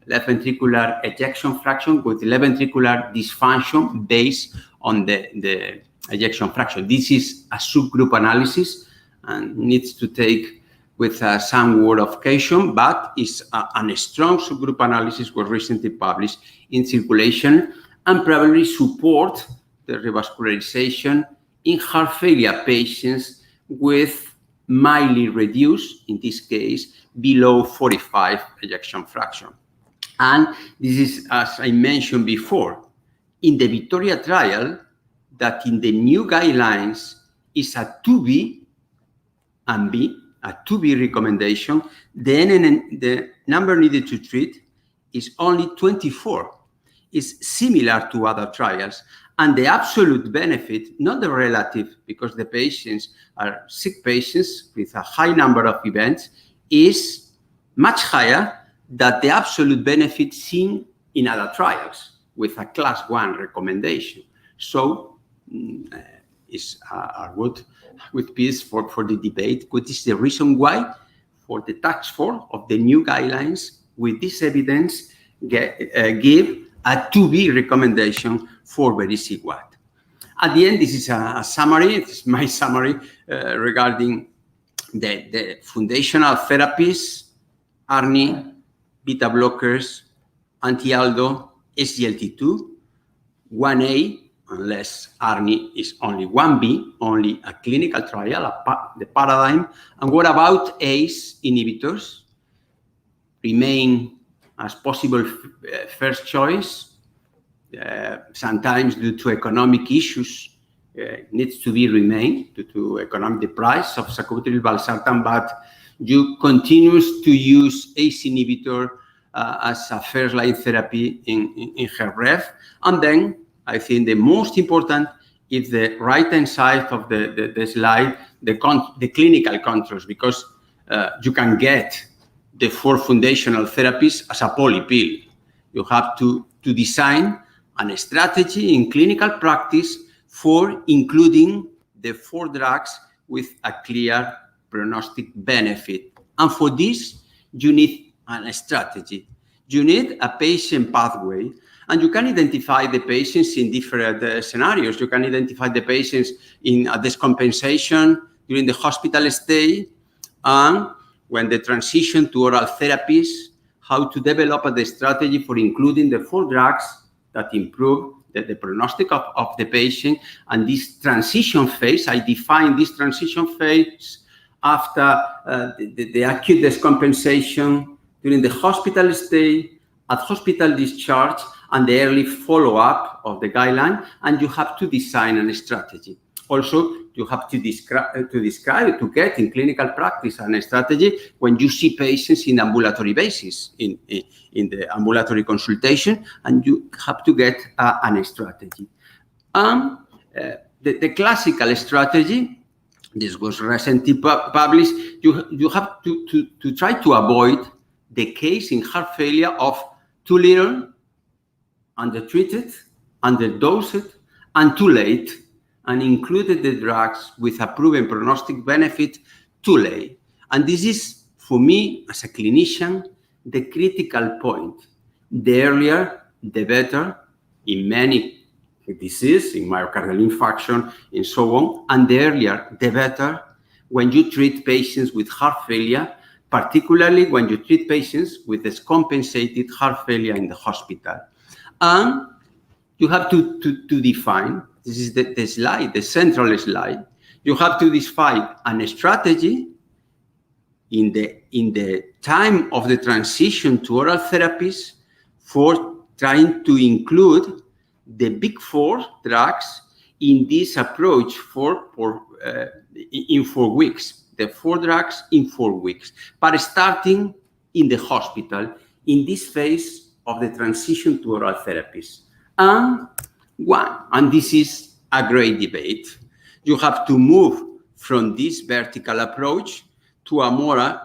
left ventricular ejection fraction, with left ventricular dysfunction based on the ejection fraction. This is a subgroup analysis and needs to take with some word of caution, but it's a strong subgroup analysis was recently published in Circulation and probably support the revascularization in heart failure patients with mildly reduced, in this case, below 45 ejection fraction. And this is, as I mentioned before, in the Victoria trial, that in the new guidelines is a 2B and B, a 2B recommendation, the number needed to treat is only 24. It's similar to other trials. And the absolute benefit, not the relative, because the patients are sick patients with a high number of events, is much higher than the absolute benefit seen in other trials with a class 1 recommendation. So it's a good piece for the debate, which is the reason why for the task force of the new guidelines with this evidence give a 2B recommendation for very sick what. At the end, this is a summary. It's my summary regarding the foundational therapies, ARNI, beta blockers, anti-ALDO, SGLT2, 1A, unless ARNI is only 1B, only a clinical trial, the paradigm. And what about ACE inhibitors? Remain as possible first choice. Sometimes due to economic issues, needs to be remained due to the price of sacubitril valsartan, but you continue to use ACE inhibitor as a first-line therapy in HREF. And then I think the most important is the right-hand side of the slide, the clinical controls, because you can get the 4 foundational therapies as a poly pill. You have to design a strategy in clinical practice for including the 4 drugs with a clear prognostic benefit. And for this, you need a strategy. You need a patient pathway, and you can identify the patients in different scenarios. You can identify the patients in a descompensation during the hospital stay, and when the transition to oral therapies, how to develop the strategy for including the 4 drugs that improve the prognostic of the patient. And this transition phase, I define this transition phase after the acute descompensation, during the hospital stay, at hospital discharge, and the early follow-up of the guideline, and you have to design a strategy. Also, you have to to get in clinical practice a strategy when you see patients in ambulatory basis, in the ambulatory consultation, and you have to get a strategy. The classical strategy, this was recently published, you have to try to avoid the case in heart failure of too little, undertreated, underdosed, and too late, and included the drugs with a proven prognostic benefit too late. And this is, for me, as a clinician, the critical point. The earlier, the better in many diseases, in myocardial infarction, and so on. And the earlier, the better when you treat patients with heart failure, particularly when you treat patients with descompensated heart failure in the hospital. And you have to define, this is the slide, the central slide, you have to define a strategy in the time of the transition to oral therapies for trying to include the big 4 drugs in this approach in 4 weeks. The 4 drugs in 4 weeks, but starting in the hospital in this phase of the transition to oral therapies. And this is a great debate. You have to move from this vertical approach to a more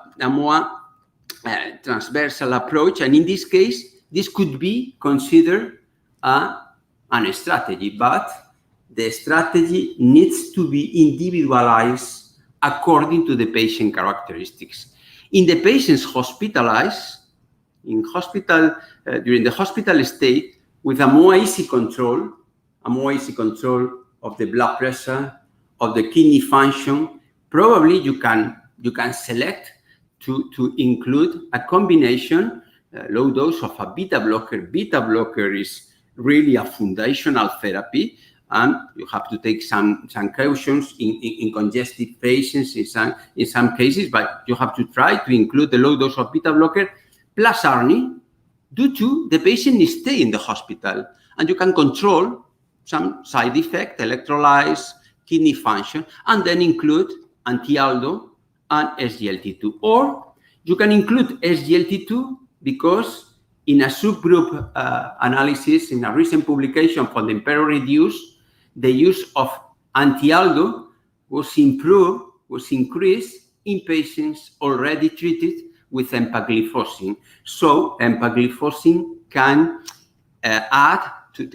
transversal approach, and in this case, this could be considered a strategy, but the strategy needs to be individualized according to the patient characteristics. In the patients hospitalized, during the hospital stay, with a more easy control of the blood pressure, of the kidney function, probably you can select to include a combination, low dose of a beta blocker. Beta blocker is really a foundational therapy, and you have to take some cautions in congestive patients in some cases, but you have to try to include the low dose of beta blocker plus ARNI due to the patient stay in the hospital, and you can control some side effect, electrolytes, kidney function, and then include anti-ALDO and SGLT2. Or you can include SGLT2 because in a subgroup analysis, in a recent publication for the Emperor Reduce, the use of anti-aldo was increased in patients already treated with empagliflozin. So empagliflozin can add to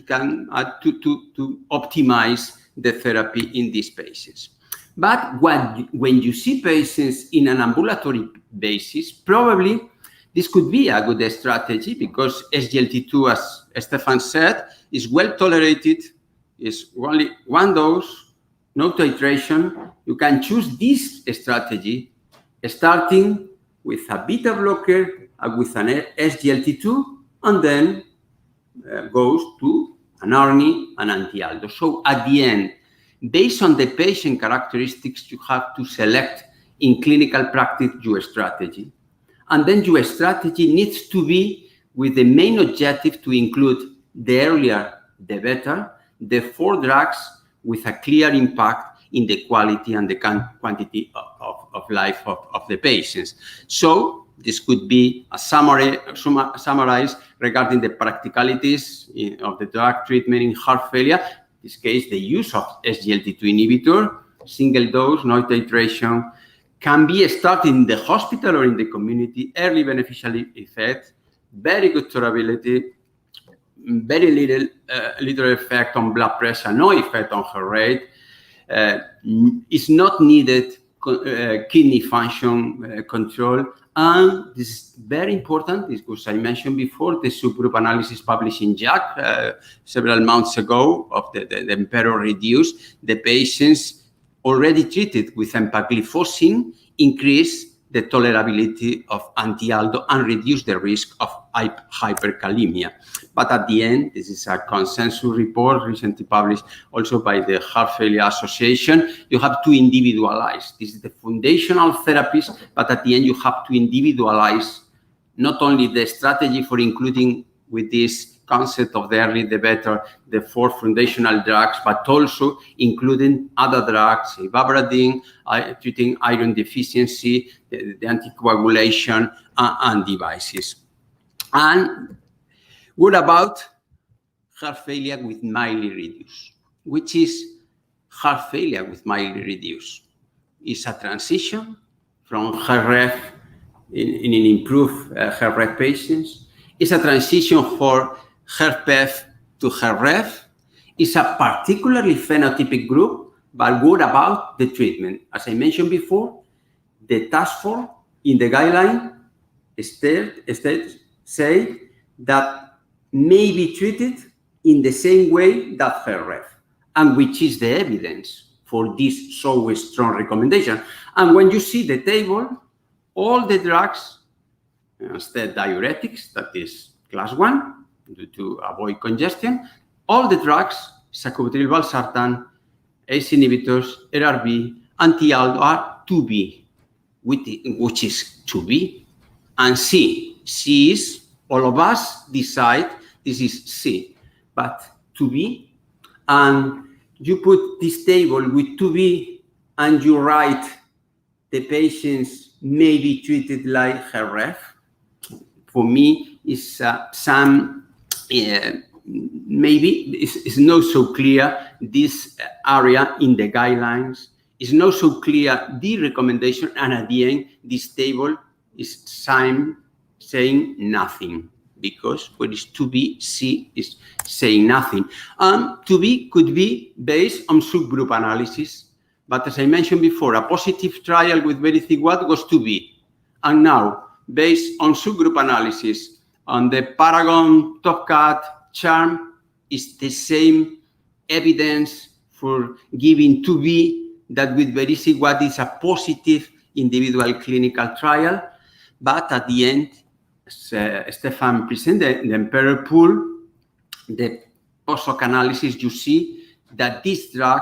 optimize the therapy in these patients. But when you see patients in an ambulatory basis, probably this could be a good strategy because SGLT2, as Stefan said, is well tolerated, is only one dose, no titration. You can choose this strategy starting with a beta blocker, with an SGLT2, and then goes to an ARNI and anti-aldo. So at the end, based on the patient characteristics, you have to select in clinical practice your strategy. And then your strategy needs to be with the main objective to include the earlier, the better, the 4 drugs with a clear impact in the quality and the quantity of life of the patients. So this could be a summarized regarding the practicalities of the drug treatment in heart failure. In this case, the use of SGLT2 inhibitor, single dose, no titration, can be started in the hospital or in the community, early beneficial effect, very good tolerability, very little effect on blood pressure, no effect on heart rate. It's not needed kidney function control. And this is very important because I mentioned before the subgroup analysis published in JACC several months ago of the Emperor Reduce, the patients already treated with empagliflozin increase the tolerability of anti-aldo and reduce the risk of hyperkalemia. But at the end, this is a consensus report recently published also by the Heart Failure Association. You have to individualize. This is the foundational therapies, but at the end, you have to individualize not only the strategy for including with this concept of the early, the better, the 4 foundational drugs, but also including other drugs, ivabradine, treating iron deficiency, the anticoagulation, and devices. And what about heart failure with mildly reduced? Which is heart failure with mildly reduced? It's a transition from HRF in an improved HRF patients. It's a transition for HRPF to HRF. It's a particularly phenotypic group, but what about the treatment? As I mentioned before, the task force in the guideline say that may be treated in the same way that HRF, and which is the evidence for this so strong recommendation. And when you see the table, all the drugs, instead diuretics, that is class 1, to avoid congestion, all the drugs, sacubitril valsartan, ACE inhibitors, RRB, anti-aldo are 2B, which is 2B, and C. C is, all of us decide this is C, but 2B, and you put this table with 2B and you write the patients may be treated like HRF. For me, is some maybe it's not so clear this area in the guidelines. It's not so clear the recommendation, and at the end, this table is saying nothing because what is 2B, C is saying nothing. 2B could be based on subgroup analysis, but as I mentioned before, a positive trial with vericiguat was 2B, and now based on subgroup analysis on the Paragon, TopCat, CHARM is the same evidence for giving 2B that with vericiguat is a positive individual clinical trial, but at the end, Stefan presented the Emperor pool, the post-hoc analysis, you see that this drug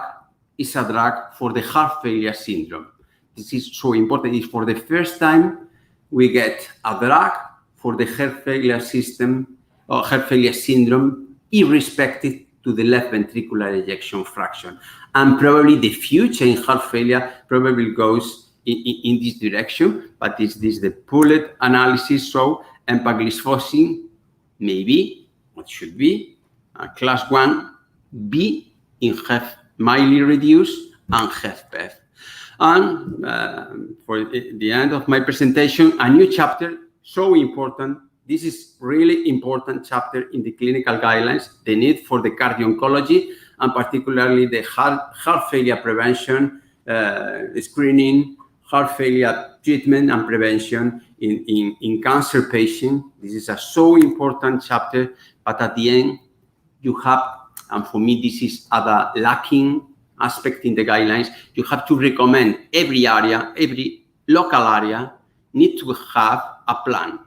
is a drug for the heart failure syndrome. This is so important. It's for the first time we get a drug for the heart failure system or heart failure syndrome, irrespective to the left ventricular ejection fraction. And probably the future in heart failure probably goes in this direction, but this the pooled analysis. So empagliflozin maybe, what should be, class 1B in HEF mildly reduced and HFpEF. And for the end of my presentation, a new chapter, so important. This is really important chapter in the clinical guidelines, the need for the cardio-oncology, and particularly the heart failure prevention, screening, heart failure treatment and prevention in cancer patients. This is a so important chapter, but at the end, you have, and for me, this is other lacking aspect in the guidelines, you have to recommend every area, every local area need to have a plan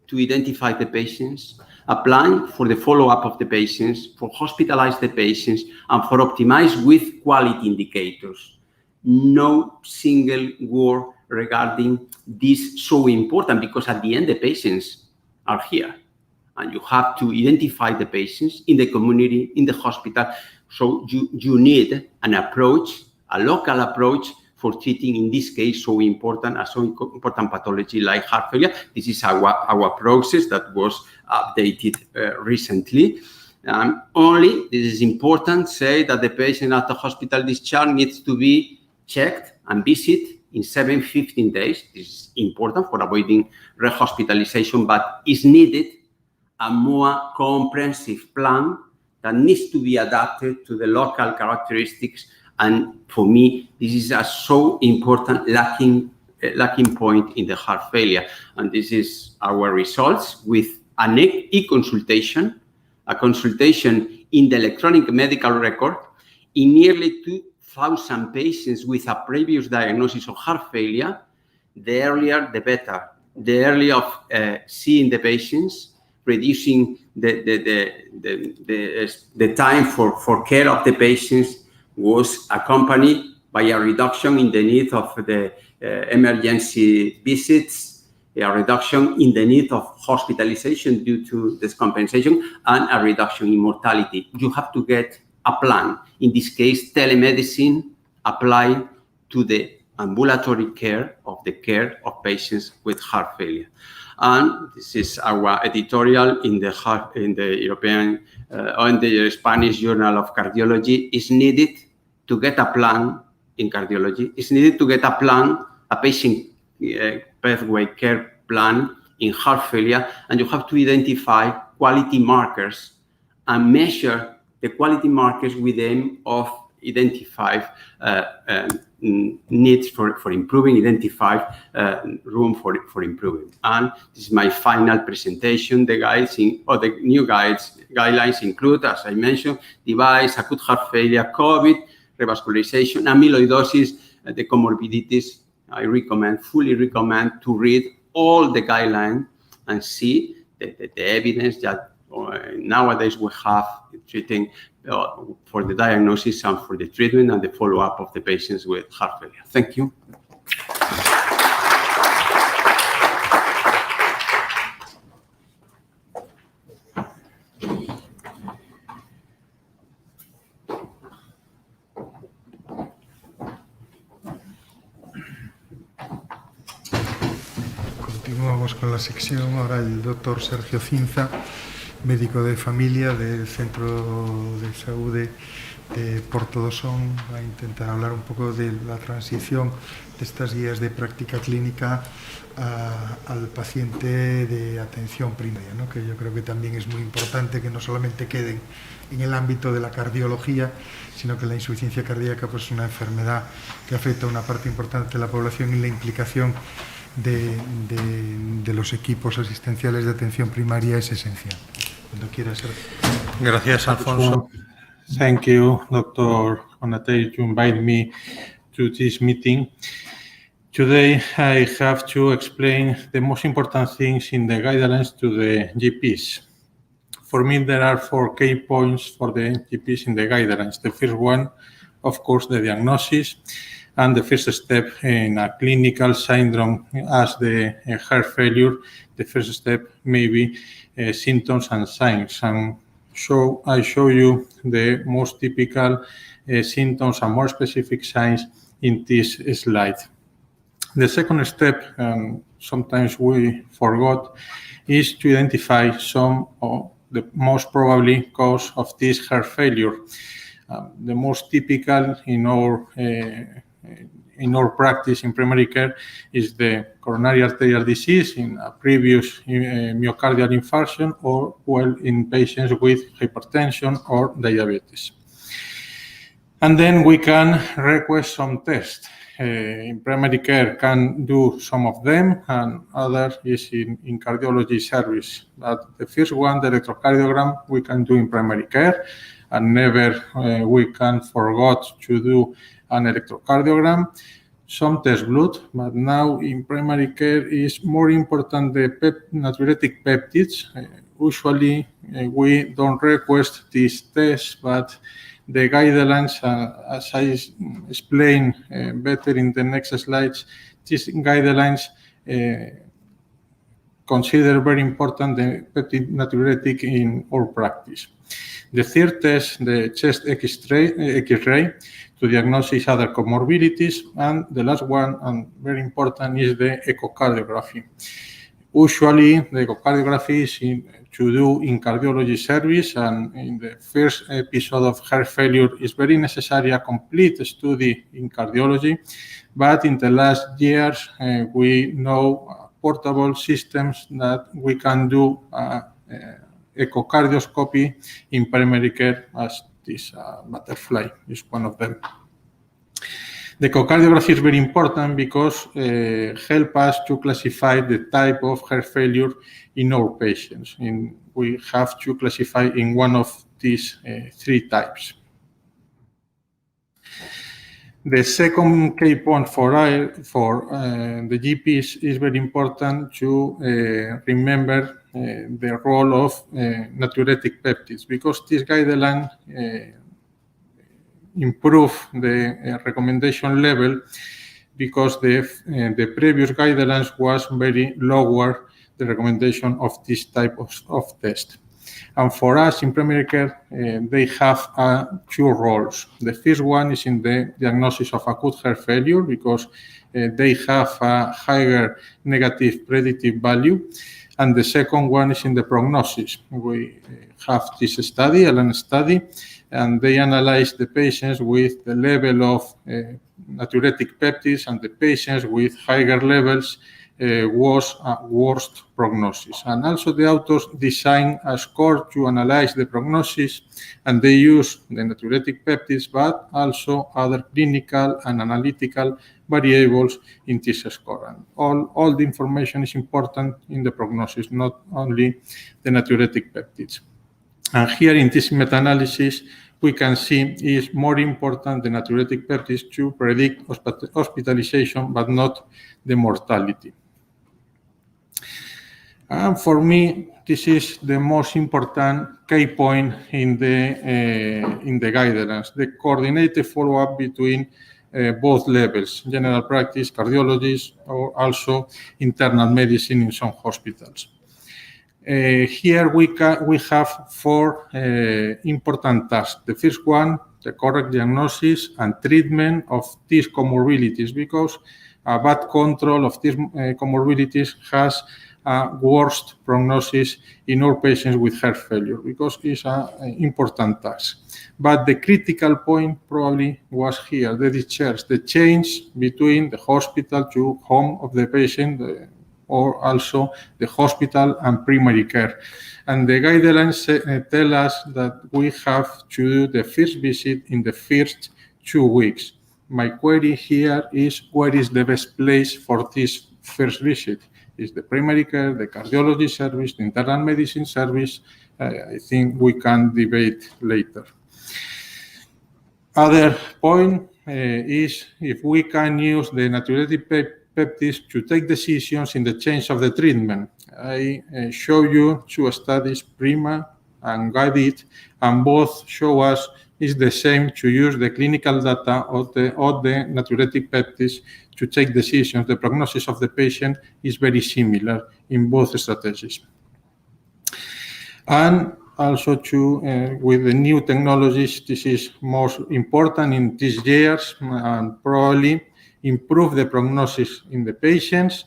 to identify the patients, a plan for the follow-up of the patients, for hospitalize the patients, and for optimize with quality indicators. No single word regarding this so important, because at the end, the patients are here. And you have to identify the patients in the community, in the hospital. So you need an approach, a local approach for treating, in this case, so important pathology like heart failure. This is our process that was updated recently. Only, this is important, say that the patient at the hospital discharge needs to be checked and visit in 7-15 days. This is important for avoiding rehospitalization, but is needed a more comprehensive plan that needs to be adapted to the local characteristics. And for me, this is a so important lacking point in the heart failure. And this is our results with an e-consultation, a consultation in the electronic medical record in nearly 2,000 patients with a previous diagnosis of heart failure. The earlier, the better. The earlier of seeing the patients, reducing the time for care of the patients was accompanied by a reduction in the need of the emergency visits, a reduction in the need of hospitalization due to descompensation, and a reduction in mortality. You have to get a plan. In this case, telemedicine applied to the ambulatory care of patients with heart failure. And this is our editorial in the European on the Spanish Journal of Cardiology. Is needed to get a plan in cardiology. It's needed to get a plan, a patient pathway care plan in heart failure, and you have to identify quality markers and measure the quality markers with the aim of identify needs for improving, identify room for improving. And this is my final presentation. The guides or the new guidelines include, as I mentioned, device, acute heart failure, COVID, revascularization, amyloidosis, the comorbidities. I fully recommend to read all the guidelines and see the evidence that nowadays we have treating for the diagnosis and for the treatment and the follow-up of the patients with heart failure. Thank you. Continuamos con la sección. Ahora el doctor Sergio Sinta, médico de familia del Centro de Salud de Portodosón, va a intentar hablar un poco de la transición de estas guías de práctica clínica al paciente de atención primaria, ¿no? Que yo creo que también es muy importante que no solamente queden en el ámbito de la cardiología, sino que la insuficiencia cardíaca pues, es una enfermedad que afecta a una parte importante de la población y la implicación de los equipos asistenciales de atención primaria es esencial. Cuando quieras, Sergio. Gracias, Alfonso. Thank you, Dr. Onate, to invite me to this meeting. Today, I have to explain the most important things in the guidelines to the GPs. For me, there are 4 key points for the GPs in the guidelines. The first one, of course, the diagnosis. And the first step in a clinical syndrome as the heart failure, the first step may be symptoms and signs. And so I show you the most typical symptoms and more specific signs in this slide. The second step, sometimes we forgot, is to identify some of the most probably cause of this heart failure. The most typical in our practice in primary care is the coronary arterial disease in a previous myocardial infarction, or well in patients with hypertension or diabetes. And then we can request some tests. In primary care can do some of them, and other is in cardiology service. But the first one, the electrocardiogram, we can do in primary care, and never we can forget to do an electrocardiogram. Some test blood, but now in primary care is more important the natriuretic peptides. Usually we don't request these tests, but the guidelines, as I explain better in the next slides, these guidelines consider very important the peptide natriuretic in our practice. The third test, the chest X-ray, to diagnose other comorbidities, and the last one, and very important, is the echocardiography. Usually, the echocardiography is to do in cardiology service, and in the first episode of heart failure is very necessary a complete study in cardiology. But in the last years, we know portable systems that we can do echocardioscopy in primary care, as this butterfly is one of them. The echocardiography is very important because help us to classify the type of heart failure in our patients. We have to classify in one of these three types. The second key point for the GPs is very important to remember the role of natriuretic peptides, because this guideline improve the recommendation level, because the previous guidelines was very lower the recommendation of this type of test. And for us in primary care, they have two roles. The first one is in the diagnosis of acute heart failure, because they have a higher negative predictive value. And the second one is in the prognosis. We have this study, LN study, and they analyze the patients with the level of natriuretic peptides, and the patients with higher levels was a worst prognosis. And also the authors design a score to analyze the prognosis, and they use the natriuretic peptides, but also other clinical and analytical variables in this score. And all the information is important in the prognosis, not only the natriuretic peptides. And here in this meta-analysis, we can see is more important the natriuretic peptides to predict hospitalization, but not the mortality. And for me, this is the most important key point in the guidelines, the coordinated follow-up between both levels, general practice, cardiologists, or also internal medicine in some hospitals. Here we have four important tasks. The first one, the correct diagnosis and treatment of these comorbidities, because a bad control of these comorbidities has a worst prognosis in all patients with heart failure, because it's an important task. But the critical point probably was here, the discharge, the change between the hospital to home of the patient, or also the hospital and primary care. And the guidelines tell us that we have to do the first visit in the first 2 weeks. My query here is, where is the best place for this first visit? Is the primary care, the cardiology service, the internal medicine service? I think we can debate later. Other point is if we can use the natriuretic peptides to take decisions in the change of the treatment. I show you two studies, PRIMA and GUIDE-IT, and both show us it's the same to use the clinical data of the natriuretic peptides to take decisions. The prognosis of the patient is very similar in both strategies. And also with the new technologies, this is most important in these years, and probably improve the prognosis in the patients.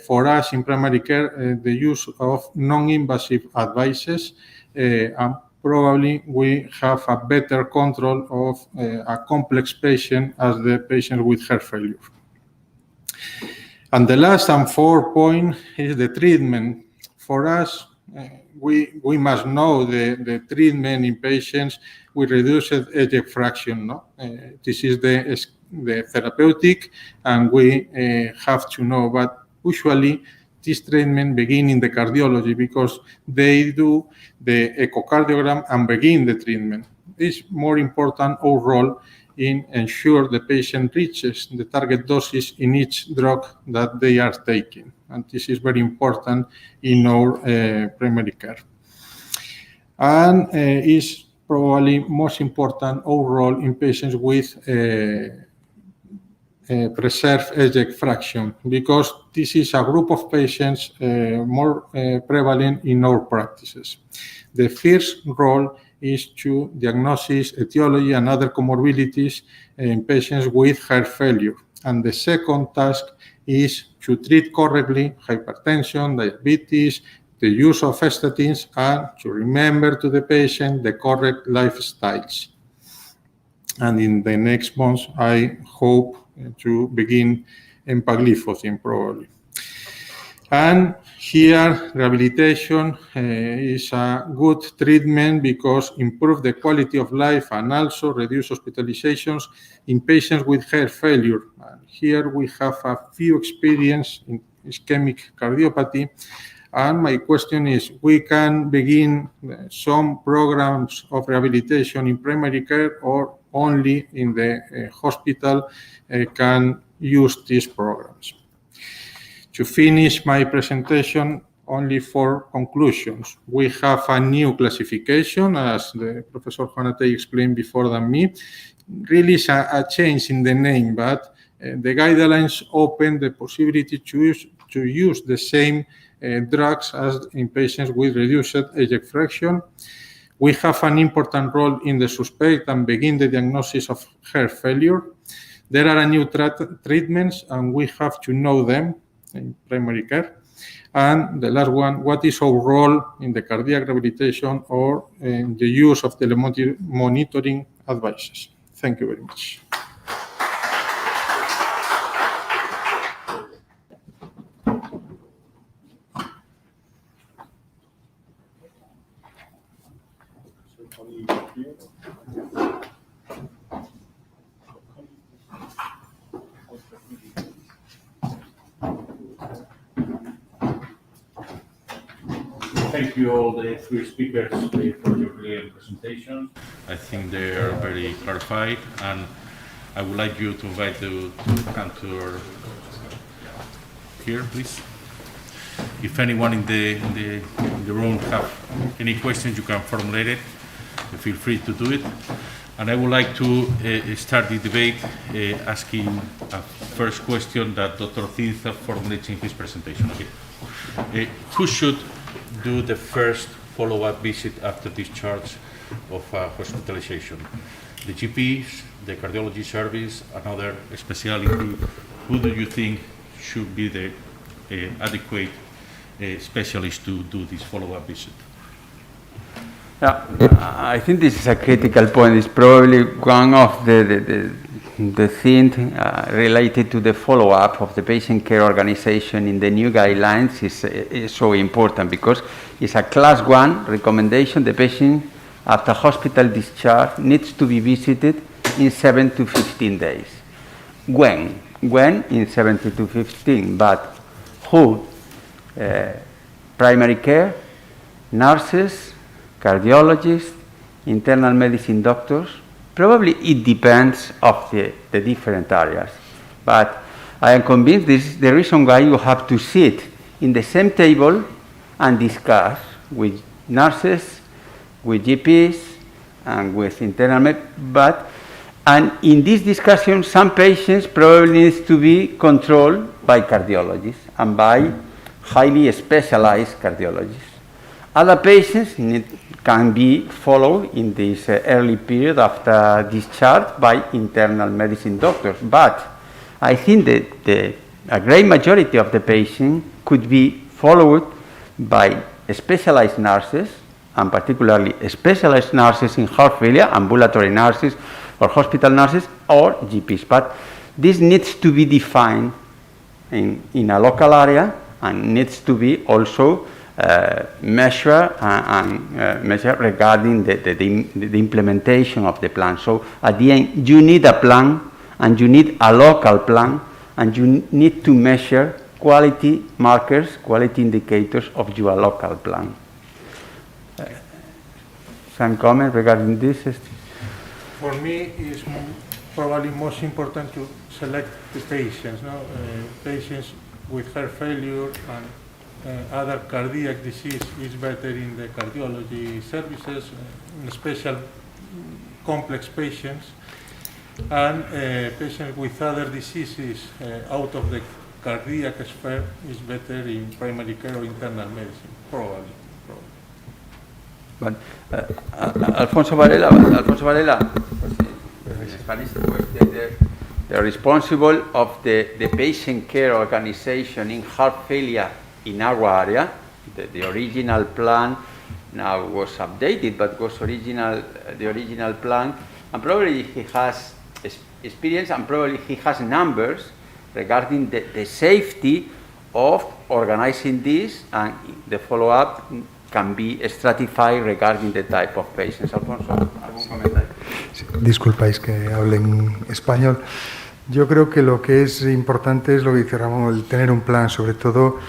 For us in primary care, the use of non-invasive advices, and probably we have a better control of a complex patient as the patient with heart failure. And the last and fourth point is the treatment. For us, we must know the treatment in patients with reduced ejection fraction. No? This is the therapeutic, and we have to know. But usually, this treatment begin in the cardiology because they do the echocardiogram and begin the treatment. It's more important overall in ensure the patient reaches the target doses in each drug that they are taking. And this is very important in our primary care. And is probably most important overall in patients with preserved ejection fraction, because this is a group of patients more prevalent in our practices. The first role is to diagnose etiology and other comorbidities in patients with heart failure. And the second task is to treat correctly hypertension, diabetes, the use of statins, and to remember to the patient the correct lifestyles. And in the next months, I hope to begin empagliflozin probably. And here, rehabilitation is a good treatment because improve the quality of life and also reduce hospitalizations in patients with heart failure. And here we have a few experience in ischemic cardiopathy. And my question is, we can begin some programs of rehabilitation in primary care, or only in the hospital can use these programs? To finish my presentation, only 4 conclusions. We have a new classification, as the Professor Juanate explained before than me. Really is a change in the name, but the guidelines open the possibility to use the same drugs as in patients with reduced ejection fraction. We have an important role in the suspect and begin the diagnosis of heart failure. There are new treatments, and we have to know them in primary care. And the last one, what is our role in the cardiac rehabilitation or in the use of telemonitoring advices? Thank you very much. Thank you all the 3 speakers for your brilliant presentations. I think they are very clarified, and I would like you to invite to come to here, please. If anyone in the room have any questions, you can formulate it. Feel free to do it. And I would like to start the debate asking a first question that Dr. Sinta formulates in his presentation. Okay. Who should do the first follow-up visit after discharge of hospitalization? The GPs, the cardiology service, another specialty. Who do you think should be the adequate specialist to do this follow-up visit? Yeah, I think this is a critical point. It's probably one of the things related to the follow-up of the patient care organization in the new guidelines is so important, because it's a class 1 recommendation. The patient after hospital discharge needs to be visited in 7 to 15 days. When in 7 to 15, but who? Primary care, nurses, cardiologists, internal medicine doctors. Probably it depends of the different areas, but I am convinced this is the reason why you have to sit in the same table and discuss with nurses, with GPs, and with internal and in this discussion, some patients probably needs to be controlled by cardiologists and by highly specialized cardiologists. Other patients can be followed in this early period after discharge by internal medicine doctors. But I think that a great majority of the patients could be followed by specialized nurses, and particularly specialized nurses in heart failure, ambulatory nurses or hospital nurses or GPs. But this needs to be defined in a local area and needs to be also measured regarding the implementation of the plan. So at the end, you need a plan and you need a local plan and you need to measure quality markers, quality indicators of your local plan. Some comment regarding this? For me, it's probably most important to select the patients. No? Patients with heart failure and other cardiac disease is better in the cardiology services, special complex patients, and patients with other diseases out of the cardiac sphere is better in primary care or internal medicine, probably. But Alfonso Varela, in Spanish, the responsible of the patient care organization in heart failure in our area. The original plan now was updated, but was the original plan, and probably he has experience and probably he has numbers regarding the safety of organizing this, and the follow-up can be stratified regarding the type of patients. Alfonso, ¿algún comentario? Sí, disculpáis que hable en español. Yo creo que lo que es importante es lo que dice Ramón, el tener un plan, sobre todo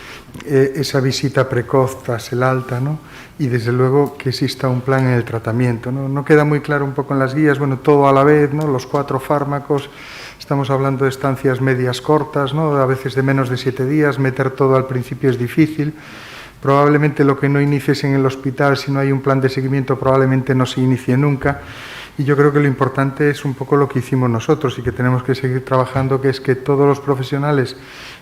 esa visita precoz tras el alta, ¿no? Y desde luego que exista un plan en el tratamiento, ¿no? No queda muy claro un poco en las guías, bueno, todo a la vez, ¿no? Los 4 fármacos, estamos hablando de estancias medias cortas, ¿no? A veces de menos de 7 días, meter todo al principio es difícil. Probablemente lo que no inicies en el hospital, si no hay un plan de seguimiento, probablemente no se inicie nunca. Y yo creo que lo importante es un poco lo que hicimos nosotros y que tenemos que seguir trabajando, que es que todos los profesionales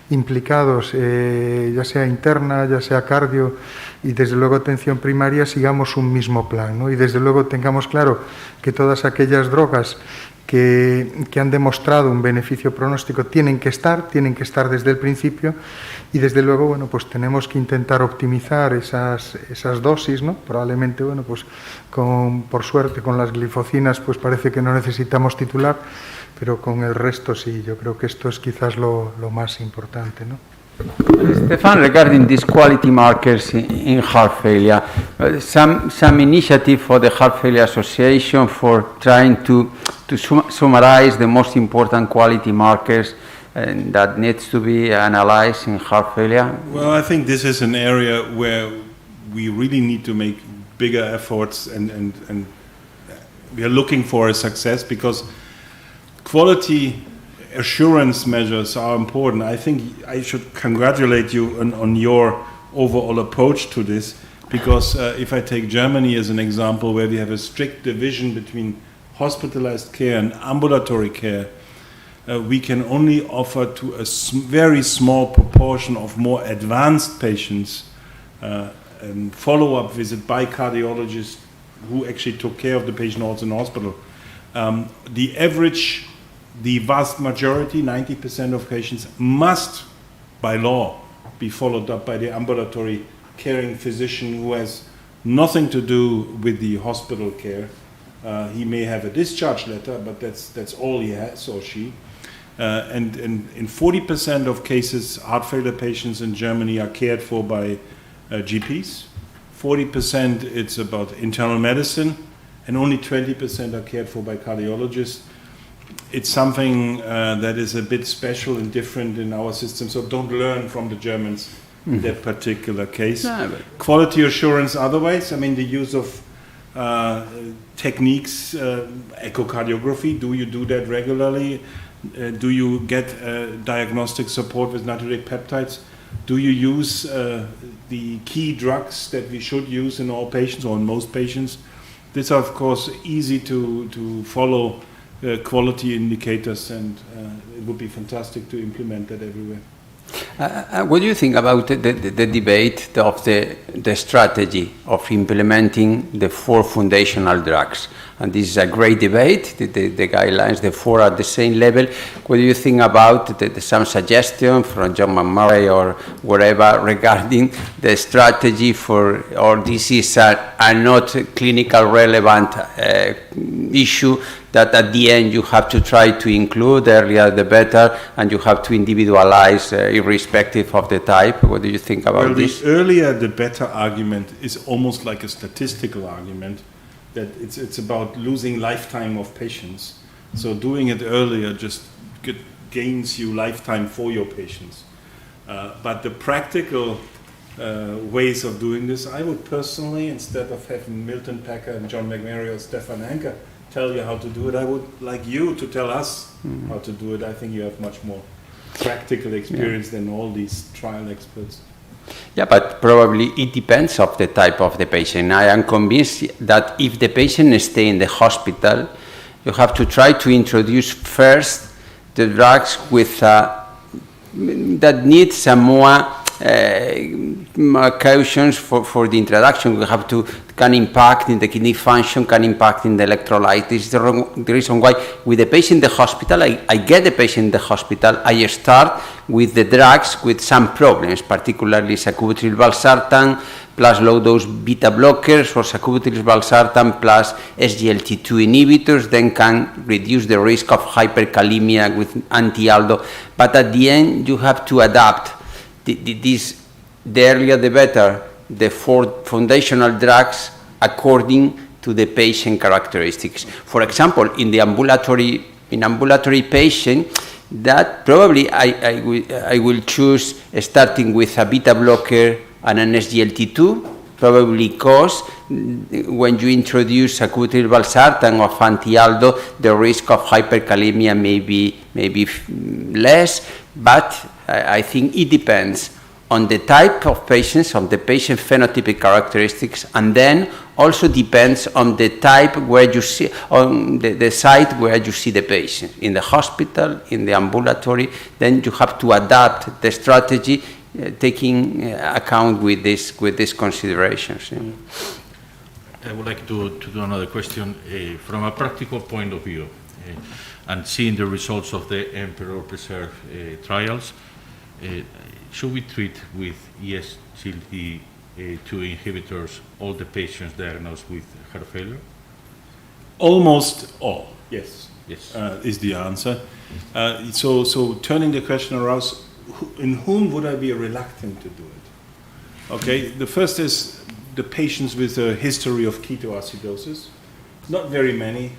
implicados, ya sea interna, ya sea cardio y desde luego atención primaria, sigamos un mismo plan, ¿no? Y desde luego tengamos claro que todas aquellas drogas que han demostrado un beneficio pronóstico tienen que estar desde el principio, y desde luego, bueno, pues tenemos que intentar optimizar esas dosis, ¿no? Probablemente, bueno, pues por suerte con las glifocinas pues parece que no necesitamos titular, pero con el resto sí, yo creo que esto es quizás lo más importante, ¿no? Stefan, regarding these quality markers in heart failure, some initiative for the Heart Failure Association for trying to summarize the most important quality markers that needs to be analyzed in heart failure? Well, I think this is an area where we really need to make bigger efforts, and we are looking for a success, because quality assurance measures are important. I think I should congratulate you on your overall approach to this, because if I take Germany as an example, where we have a strict division between hospitalized care and ambulatory care, we can only offer to a very small proportion of more advanced patients and follow-up visit by cardiologists who actually took care of the patient also in hospital. The vast majority, 90% of patients, must, by law, be followed up by the ambulatory caring physician who has nothing to do with the hospital care. He may have a discharge letter, but that's all he has, or she. And in 40% of cases, heart failure patients in Germany are cared for by GPs. 40% it's about internal medicine, and only 20% are cared for by cardiologists. It's something that is a bit special and different in our system, so don't learn from the Germans in that particular case. No, Quality assurance otherwise, I mean, the use of techniques, echocardiography, do you do that regularly? Do you get diagnostic support with Naturoletic peptides? Do you use the key drugs that we should use in all patients or in most patients? These are, of course, easy to follow quality indicators, and it would be fantastic to implement that everywhere. What do you think about the debate of the strategy of implementing the 4 foundational drugs? And this is a great debate, the guidelines, the 4 are at the same level. What do you think about some suggestion from John McMurray or whatever regarding the strategy for, or this is a not clinical relevant issue, that at the end you have to try to include, earlier the better, and you have to individualize irrespective of the type? What do you think about this? The earlier the better argument is almost like a statistical argument, that it's about losing lifetime of patients. So doing it earlier just gains you lifetime for your patients. But the practical ways of doing this, I would personally, instead of having Milton Packer and John McMurray or Stephen Anker tell you how to do it, I would like you to tell us how to do it. I think you have much more practical experience than all these trial experts. Yeah, but probably it depends of the type of the patient. I am convinced that if the patient stays in the hospital, you have to try to introduce first the drugs with that need some more cautions for the introduction. We have to, can impact in the kidney function, can impact in the electrolytes. This is the reason why with the patient in the hospital, I get the patient in the hospital, I start with the drugs with some problems, particularly sacubitril valsartan plus low-dose beta blockers, or sacubitril valsartan plus SGLT2 inhibitors, then can reduce the risk of hyperkalemia with anti-aldo. But at the end, you have to adapt the earlier the better, the 4 foundational drugs according to the patient characteristics. For example, in the ambulatory patient, that probably I will choose starting with a beta blocker and an SGLT2, probably because when you introduce sacubitril valsartan of anti-aldo, the risk of hyperkalemia may be less, but I think it depends on the type of patients, on the patient phenotypic characteristics, and then also depends on the type where you see, on the site where you see the patient, in the hospital, in the ambulatory. Then you have to adapt the strategy, taking account with these considerations. I would like to do another question from a practical point of view, and seeing the results of the Emperor Preserve trials. Should we treat with ESC2 inhibitors all the patients diagnosed with heart failure? Almost all, yes. Yes. Is the answer. So turning the question around, in whom would I be reluctant to do it? Okay, the first is the patients with a history of ketoacidosis. Not very many,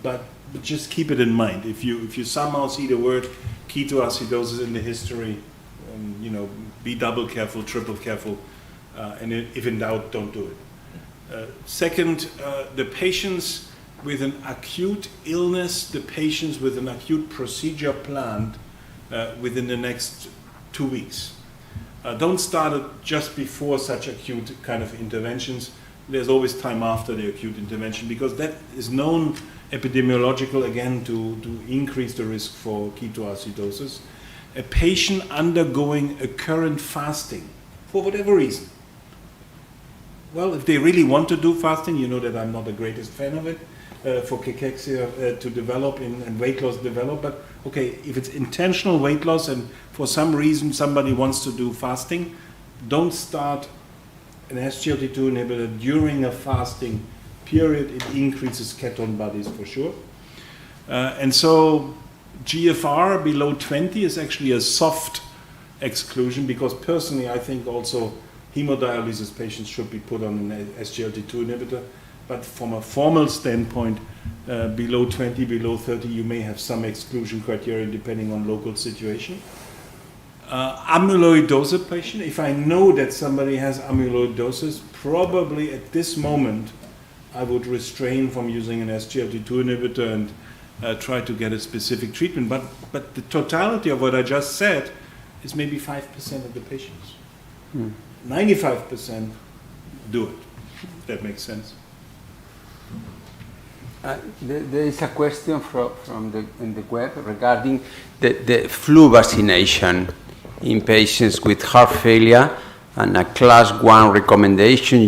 but just keep it in mind. If you somehow see the word ketoacidosis in the history, be double careful, triple careful, and if in doubt, don't do it. Second, the patients with an acute illness, the patients with an acute procedure planned within the next 2 weeks. Don't start it just before such acute kind of interventions. There's always time after the acute intervention, because that is known epidemiological, again, to increase the risk for ketoacidosis. A patient undergoing a current fasting, for whatever reason. Well, if they really want to do fasting, you know that I'm not the greatest fan of it, for cachexia to develop and weight loss develop, but okay, if it's intentional weight loss and for some reason somebody wants to do fasting, don't start an SGLT2 inhibitor during a fasting period. It increases ketone bodies for sure. And so GFR below 20 is actually a soft exclusion, because personally I think also hemodialysis patients should be put on an SGLT2 inhibitor. But from a formal standpoint, below 20, below 30, you may have some exclusion criteria depending on local situation. Amyloidosis patient, if I know that somebody has amyloidosis, probably at this moment I would restrain from using an SGLT2 inhibitor and try to get a specific treatment. But the totality of what I just said is maybe 5% of the patients. 95% do it. That makes sense. There is a question from in the web regarding the flu vaccination. in patients with heart failure and a class 1 recommendation.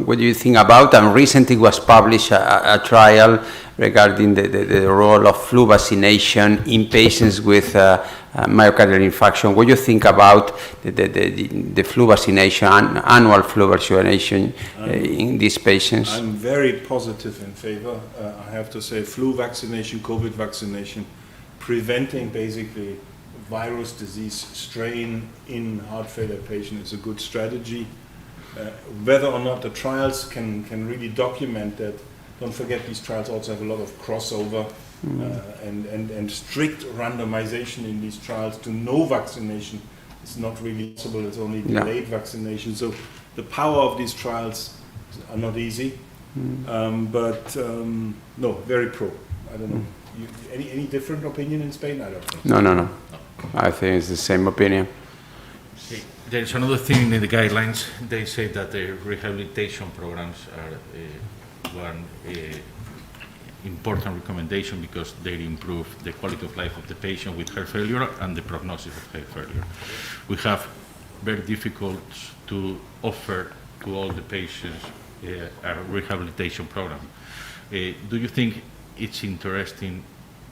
What do you think about? And recently was published a trial regarding the role of flu vaccination in patients with myocardial infarction. What do you think about the flu vaccination, annual flu vaccination in these patients? I'm very positive in favor. I have to say, flu vaccination, COVID vaccination, preventing basically virus disease strain in heart failure patients is a good strategy. Whether or not the trials can really document that, don't forget these trials also have a lot of crossover and strict randomization in these trials to no vaccination. It's not really possible, it's only delayed vaccination. So the power of these trials are not easy, but no, very pro. I don't know. Any different opinion in Spain? I don't think. No. I think it's the same opinion. There's another thing in the guidelines. They say that the rehabilitation programs are one important recommendation because they improve the quality of life of the patient with heart failure and the prognosis of heart failure. We have very difficult to offer to all the patients a rehabilitation program. Do you think it's interesting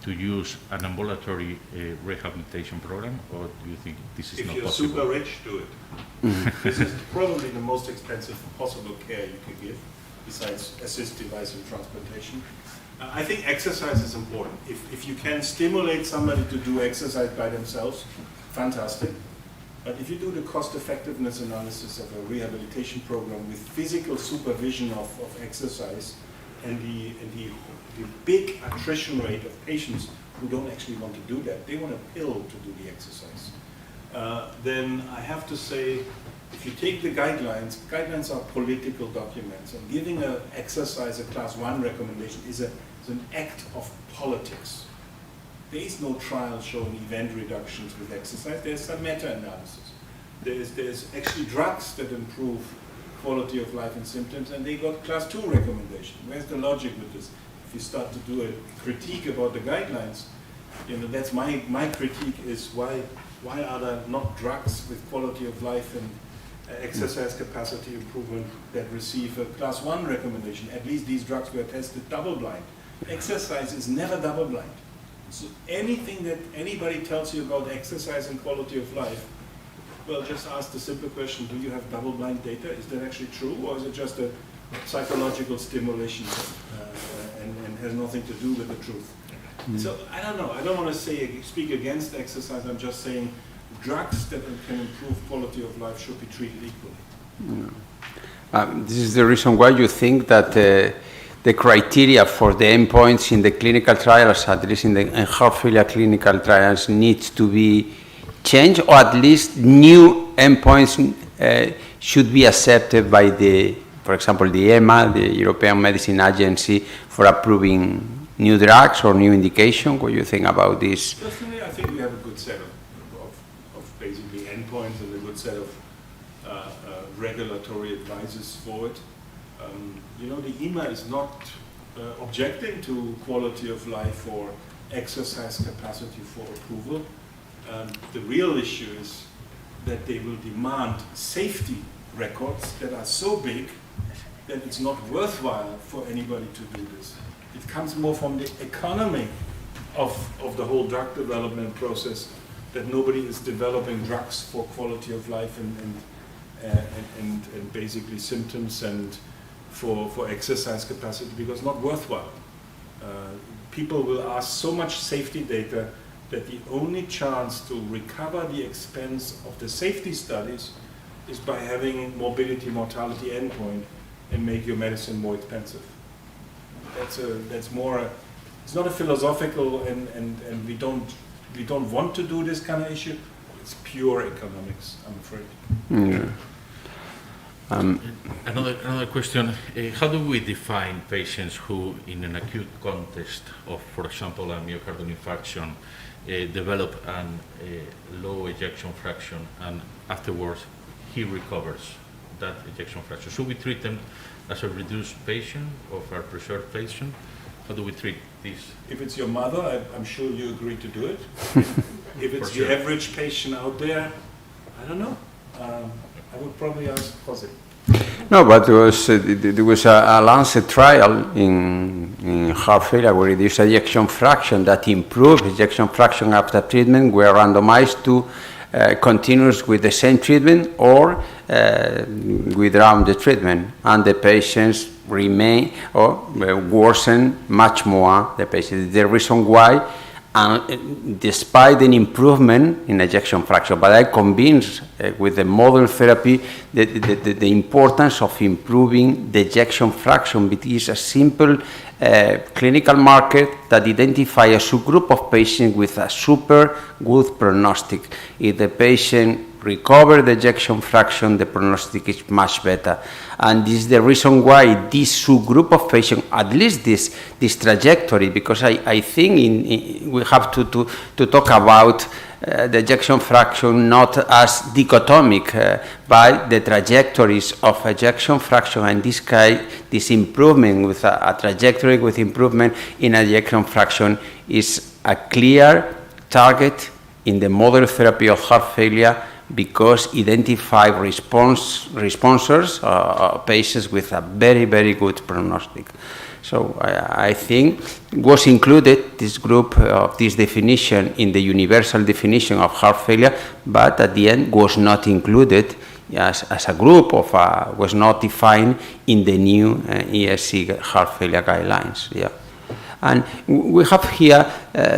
to use an ambulatory rehabilitation program, or do you think this is not possible? If you're super rich, do it. This is probably the most expensive possible care you can give, besides assist device and transplantation. I think exercise is important. If you can stimulate somebody to do exercise by themselves, fantastic. But if you do the cost effectiveness analysis of a rehabilitation program with physical supervision of exercise and the big attrition rate of patients who don't actually want to do that, they want a pill to do the exercise, then I have to say, if you take the guidelines are political documents, and giving an exercise a class 1 recommendation is an act of politics. There is no trial showing event reductions with exercise. There's some meta-analysis. There's actually drugs that improve quality of life and symptoms, and they got class 2 recommendation. Where's the logic with this? If you start to do a critique about the guidelines, that's my critique is why are there not drugs with quality of life and exercise capacity improvement that receive a class 1 recommendation? At least these drugs were tested double-blind. Exercise is never double-blind. So anything that anybody tells you about exercise and quality of life, well, just ask the simple question, do you have double-blind data? Is that actually true, or is it just a psychological stimulation and has nothing to do with the truth? So I don't know. I don't want to speak against exercise. I'm just saying drugs that can improve quality of life should be treated equally. This is the reason why you think that the criteria for the endpoints in the clinical trials, at least in heart failure clinical trials, needs to be changed, or at least new endpoints should be accepted by for example, the EMA, the European Medicine Agency, for approving new drugs or new indication. What do you think about this? Personally, I think we have a good set of basically endpoints and a good set of regulatory advices for it. The EMA is not objecting to quality of life or exercise capacity for approval. The real issue is that they will demand safety records that are so big that it's not worthwhile for anybody to do this. It comes more from the economy of the whole drug development process, that nobody is developing drugs for quality of life and basically symptoms and for exercise capacity, because not worthwhile. People will ask so much safety data that the only chance to recover the expense of the safety studies is by having morbidity mortality endpoint and make your medicine more expensive. That's more it's not a philosophical and we don't want to do this kind of issue. It's pure economics, I'm afraid. Another question, how do we define patients who in an acute context of, for example, a myocardial infarction, develop a low ejection fraction and afterwards he recovers that ejection fraction? Should we treat them as a reduced patient or a preserved patient? How do we treat this? If it's your mother, I'm sure you agree to do it. If it's For sure. the average patient out there, I don't know. I would probably ask Jose. No, but there was a Lancet trial in heart failure where reduced ejection fraction that improved ejection fraction after treatment were randomized to continuous with the same treatment or withdrawn the treatment, and the patients remain or worsen much more. The patient. The reason why, and despite an improvement in ejection fraction, but I'm convinced with the model therapy the importance of improving the ejection fraction. It is a simple clinical marker that identifies a subgroup of patients with a super good prognostic. If the patient recover the ejection fraction, the prognostic is much better. And this is the reason why this subgroup of patients, at least this trajectory, because I think we have to talk about the ejection fraction not as dichotomic, but the trajectories of ejection fraction, and this improvement with a trajectory with improvement in ejection fraction is a clear target in the model therapy of heart failure, because identify responders, patients with a very, very good prognostic. So I think was included this group of this definition in the universal definition of heart failure, but at the end was not included as a group of was not defined in the new ESC heart failure guidelines. Yeah. And we have here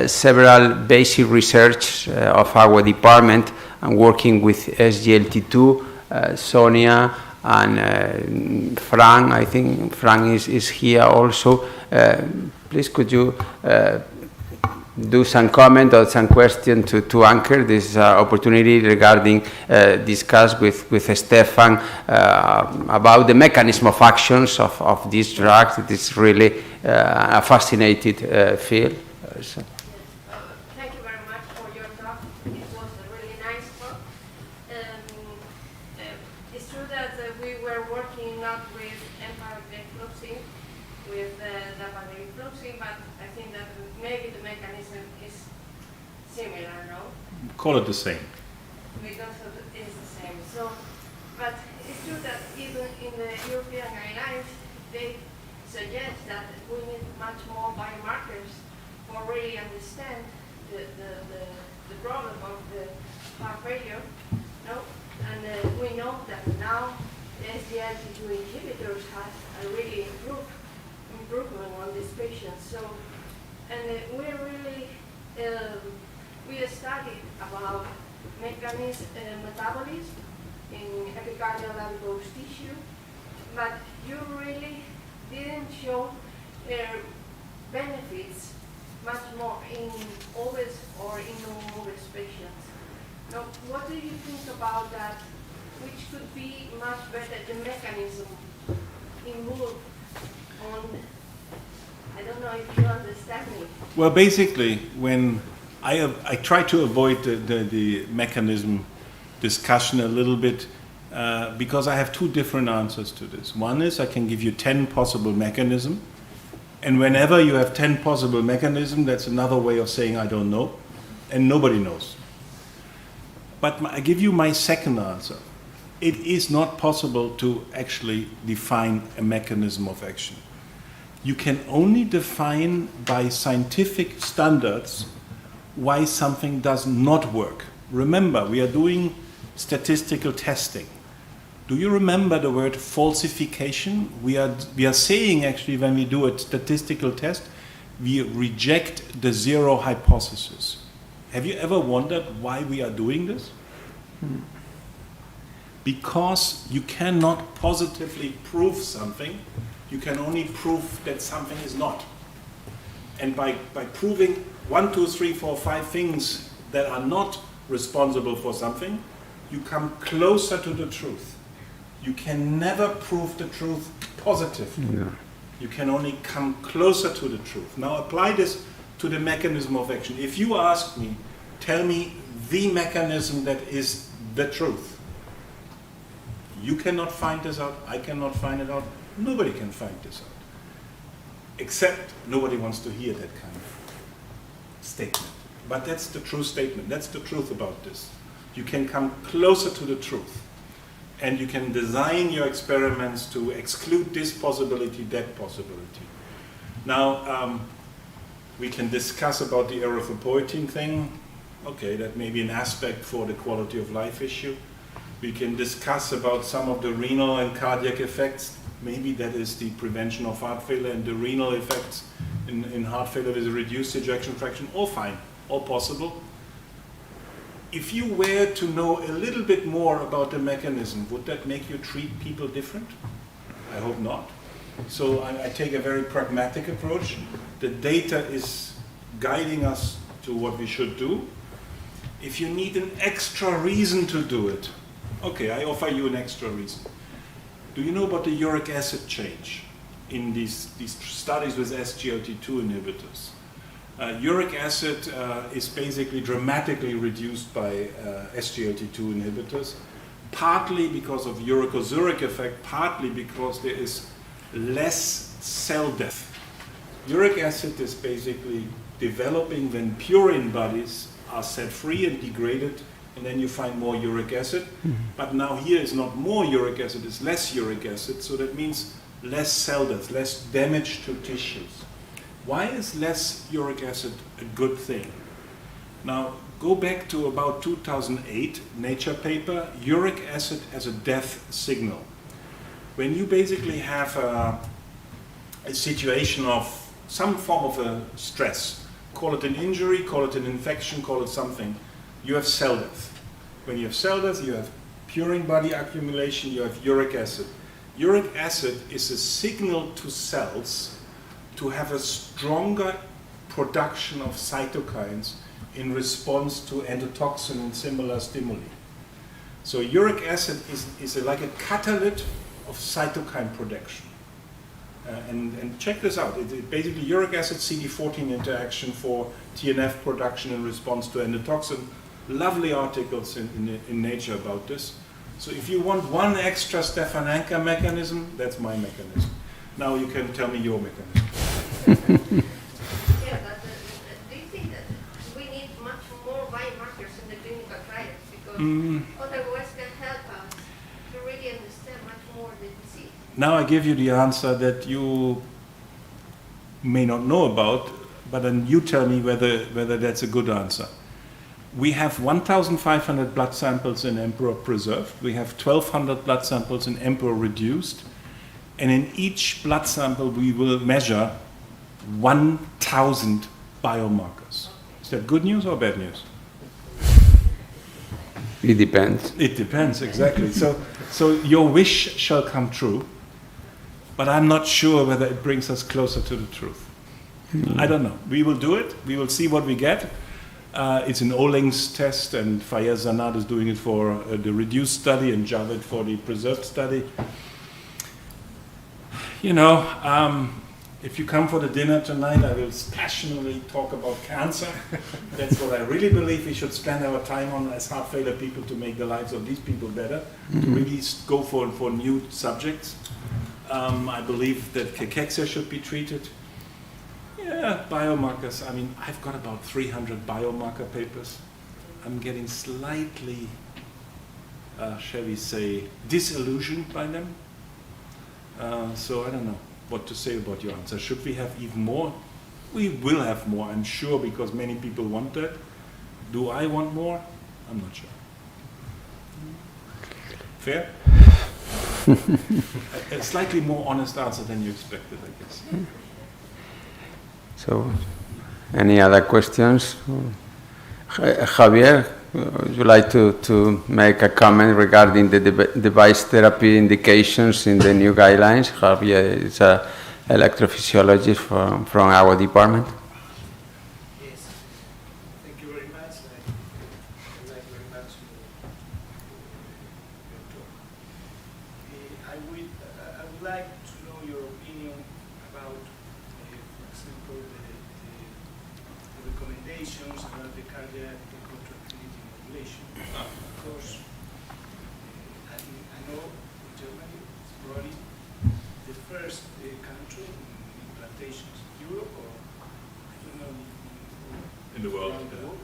several basic research of our department, and working with SGLT2, Sonia and Frank. I think Frank is here also. Please could you do some comment or some question to Anker this opportunity regarding discuss with Stefan about the mechanism of actions of these drugs. It is really a fascinating field. So. Thank you very much for your talk. It was a really nice talk. It's true that we were working not with empagliflozin, with dapagliflozin, but I think that maybe the mechanism is similar, no? Call it the same. Because it is the same. So, but it's true that even in the European guidelines, they suggest that we need much more biomarkers for really understand the problem of the heart failure, no? And we know that now the SGLT2 inhibitors have a really improvement on these patients. So, and we're really we studied about mechanism metabolism in epicardial adipose tissue, but you really didn't show benefits much more in obese or in non-obese patients. Now, what do you think about that? Which could be much better, the mechanism involved on, I don't know if you understand me. Well, basically, when I try to avoid the mechanism discussion a little bit, because I have two different answers to this. One is I can give you 10 possible mechanisms, and whenever you have 10 possible mechanisms, that's another way of saying I don't know, and nobody knows. But I give you my second answer. It is not possible to actually define a mechanism of action. You can only define by scientific standards why something does not work. Remember, we are doing statistical testing. Do you remember the word falsification? We are saying actually when we do a statistical test, we reject the zero hypothesis. Have you ever wondered why we are doing this? Because you cannot positively prove something, you can only prove that something is not. And by proving 1, 2, 3, 4, 5 things that are not responsible for something, you come closer to the truth. You can never prove the truth positively. Yeah. You can only come closer to the truth. Now apply this to the mechanism of action. If you ask me, tell me the mechanism that is the truth. You cannot find this out, I cannot find it out, nobody can find this out. Except nobody wants to hear that kind of statement. But that's the true statement. That's the truth about this. You can come closer to the truth. And you can design your experiments to exclude this possibility, that possibility. Now, we can discuss about the erythropoietin thing. Okay, that may be an aspect for the quality of life issue. We can discuss about some of the renal and cardiac effects. Maybe that is the prevention of heart failure and the renal effects in heart failure with a reduced ejection fraction. All fine, all possible. If you were to know a little bit more about the mechanism, would that make you treat people different? I hope not. So I take a very pragmatic approach. The data is guiding us to what we should do. If you need an extra reason to do it, okay, I offer you an extra reason. Do you know about the uric acid change in these studies with SGLT2 inhibitors? Uric acid is basically dramatically reduced by SGLT2 inhibitors, partly because of uricosuric effect, partly because there is less cell death. Uric acid is basically developing when purine bodies are set free and degraded, and then you find more uric acid. But now here is not more uric acid, it's less uric acid, so that means less cell death, less damage to tissues. Why is less uric acid a good thing? Now, go back to about 2008, Nature paper, uric acid as a death signal. When you basically have a situation of some form of a stress, call it an injury, call it an infection, call it something, you have cell death. When you have cell death, you have purine body accumulation, you have uric acid. Uric acid is a signal to cells to have a stronger production of cytokines in response to endotoxin and similar stimuli. So uric acid is like a catalyst of cytokine production. And check this out. Basically uric acid CD14 interaction for TNF production in response to endotoxin. Lovely articles in Nature about this. So if you want one extra Stephen Anker mechanism, that's my mechanism. Now you can tell me your mechanism. Yeah, but do you think that we need much more biomarkers in the clinical trials? Because otherwise can help us to really understand much more the disease. Now I give you the answer that you may not know about, but then you tell me whether that's a good answer. We have 1,500 blood samples in Emperor preserved. We have 1,200 blood samples in Emperor reduced. And in each blood sample, we will measure 1,000 biomarkers. Is that good news or bad news? It depends. It depends, exactly. So your wish shall come true, but I'm not sure whether it brings us closer to the truth. I don't know. We will do it. We will see what we get. It's an Ohling's test, and Fayez Zanad is doing it for the reduced study and Javed for the preserved study. You know, if you come for the dinner tonight, I will passionately talk about cancer. That's what I really believe we should spend our time on as heart failure people to make the lives of these people better, to really go for new subjects. I believe that cachexia should be treated. Yeah, biomarkers. I mean, I've got about 300 biomarker papers. I'm getting slightly, shall we say, disillusioned by them. So I don't know what to say about your answer. Should we have even more? We will have more, I'm sure, because many people want that. Do I want more? I'm not sure. Fair? A slightly more honest answer than you expected, I guess. So, any other questions? Javier, would you like to make a comment regarding the device therapy indications in the new guidelines? Javier is an electrophysiologist from our department. Yes, thank you very much. I like very much your talk. I would like to know your opinion about, for example, the recommendations about the cardiac contractility modulation. Because I know Germany is probably the first country in implantations. Europe, or I don't know, In the world, around the yeah. world.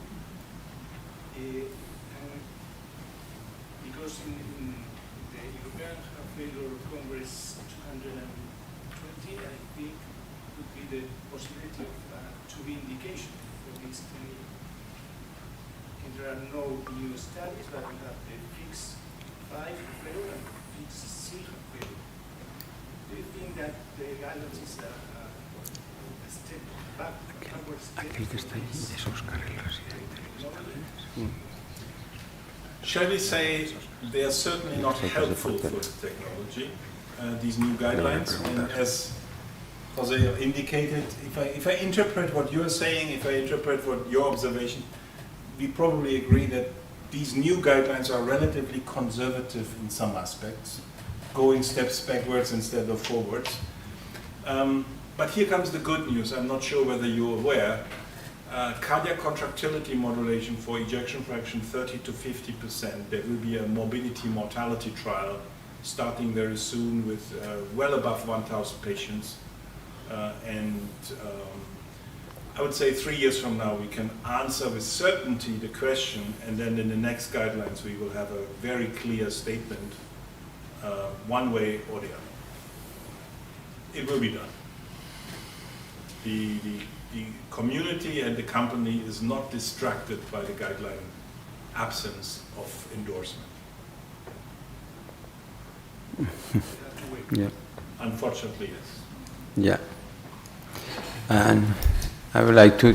And because in the European Heart Failure Congress 220, I think would be the possibility of 2B indication for these 10 years. There are no new studies, but we have the fixed 5 failure and fixed 6 failure. Do you think that the guidance is a step backward step? Shall we say they are certainly not helpful for the technology, these new guidelines, and as Jose indicated, if I interpret what you're saying, if I interpret what your observation, we probably agree that these new guidelines are relatively conservative in some aspects, going steps backwards instead of forwards. But here comes the good news. I'm not sure whether you're aware. Cardiac contractility modulation for ejection fraction 30 to 50%. There will be a morbidity mortality trial starting very soon with well above 1,000 patients. I would say 3 years from now we can answer with certainty the question, and then in the next guidelines we will have a very clear statement, one way or the other. It will be done. The community and the company is not distracted by the guideline absence of endorsement. Yeah. Unfortunately, yes. Yeah. And I would like to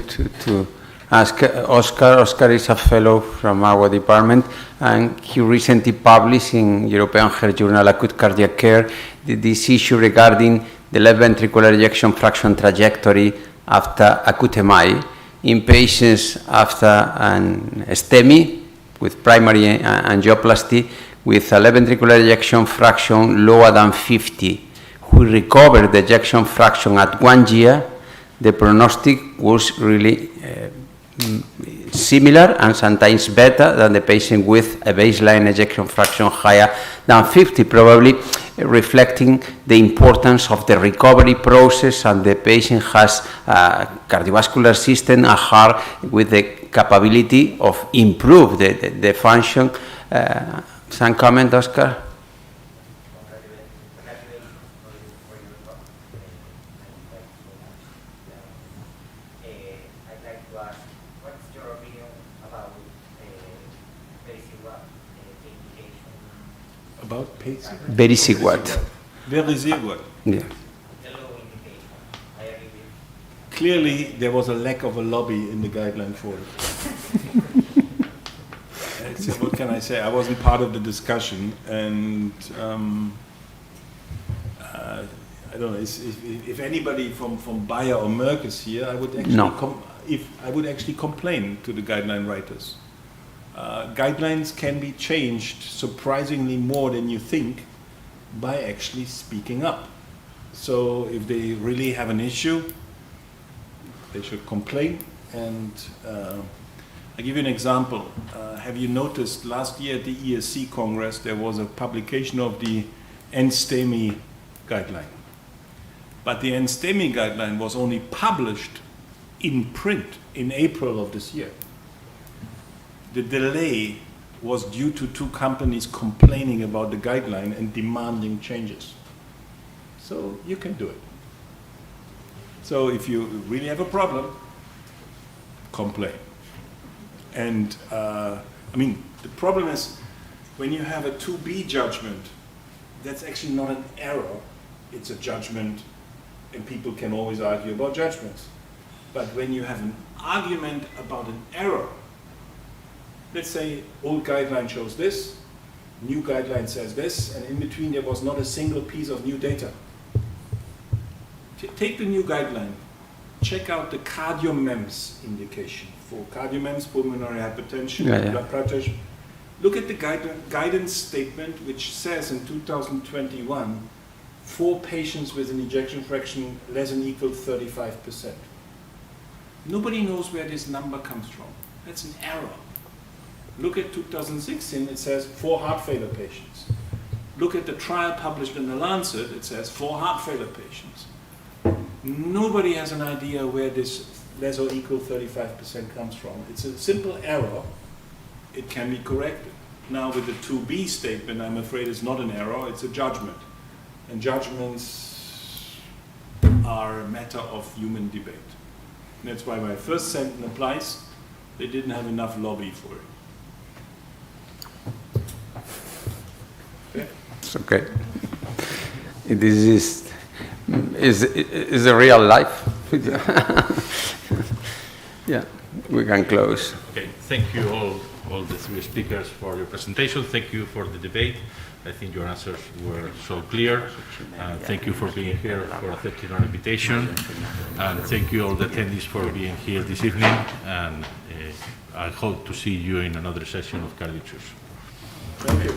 ask Oscar. Oscar is a fellow from our department, and he recently published in European Heart Journal Acute Cardiac Care this issue regarding the left ventricular ejection fraction trajectory after acute MI in patients after an STEMI with primary angioplasty with a left ventricular ejection fraction lower than 50, who recovered the ejection fraction at 1 year. The prognostic was really similar and sometimes better than the patient with a baseline ejection fraction higher than 50, probably reflecting the importance of the recovery process, and the patient has a cardiovascular system, a heart with the capability of improve the function. Some comment, Oscar? About pacing? Very sigward. Very sigward. Yeah. Clearly, there was a lack of a lobby in the guideline for it. What can I say? I wasn't part of the discussion, and I don't know. If anybody from Bayer or Merck is here, I would actually I would actually complain to the guideline writers. Guidelines can be changed surprisingly more than you think by actually speaking up. So if they really have an issue, they should complain. And I'll give you an example. Have you noticed last year at the ESC Congress there was a publication of the NSTEMI guideline. But the NSTEMI guideline was only published in print in April of this year. The delay was due to 2 companies complaining about the guideline and demanding changes. So you can do it. So if you really have a problem, complain. And I mean, the problem is when you have a 2B judgment, that's actually not an error. It's a judgment, and people can always argue about judgments. But when you have an argument about an error, let's say old guideline shows this, new guideline says this, and in between there was not a single piece of new data. Take the new guideline, check out the CardioMEMS indication for CardioMEMS, pulmonary hypertension, blood pressure. Look at the guidance statement, which says in 2021, 4 patients with an ejection fraction less than equal 35%. Nobody knows where this number comes from. That's an error. Look at 2016, it says 4 heart failure patients. Look at the trial published in The Lancet, it says 4 heart failure patients. Nobody has an idea where this less or equal 35% comes from. It's a simple error, it can be corrected. Now with the 2B statement, I'm afraid it's not an error, it's a judgment. And judgments are a matter of human debate. And that's why my first sentence applies. They didn't have enough lobby for it. Okay. It's okay. This is a real life. Yeah, we can close. Okay, thank you all the three speakers for your presentation. Thank you for the debate. I think your answers were so clear. Thank you for being here, for accepting our invitation. And thank you all the attendees for being here this evening. And I hope to see you in another session of Cardio Choose. Thank you.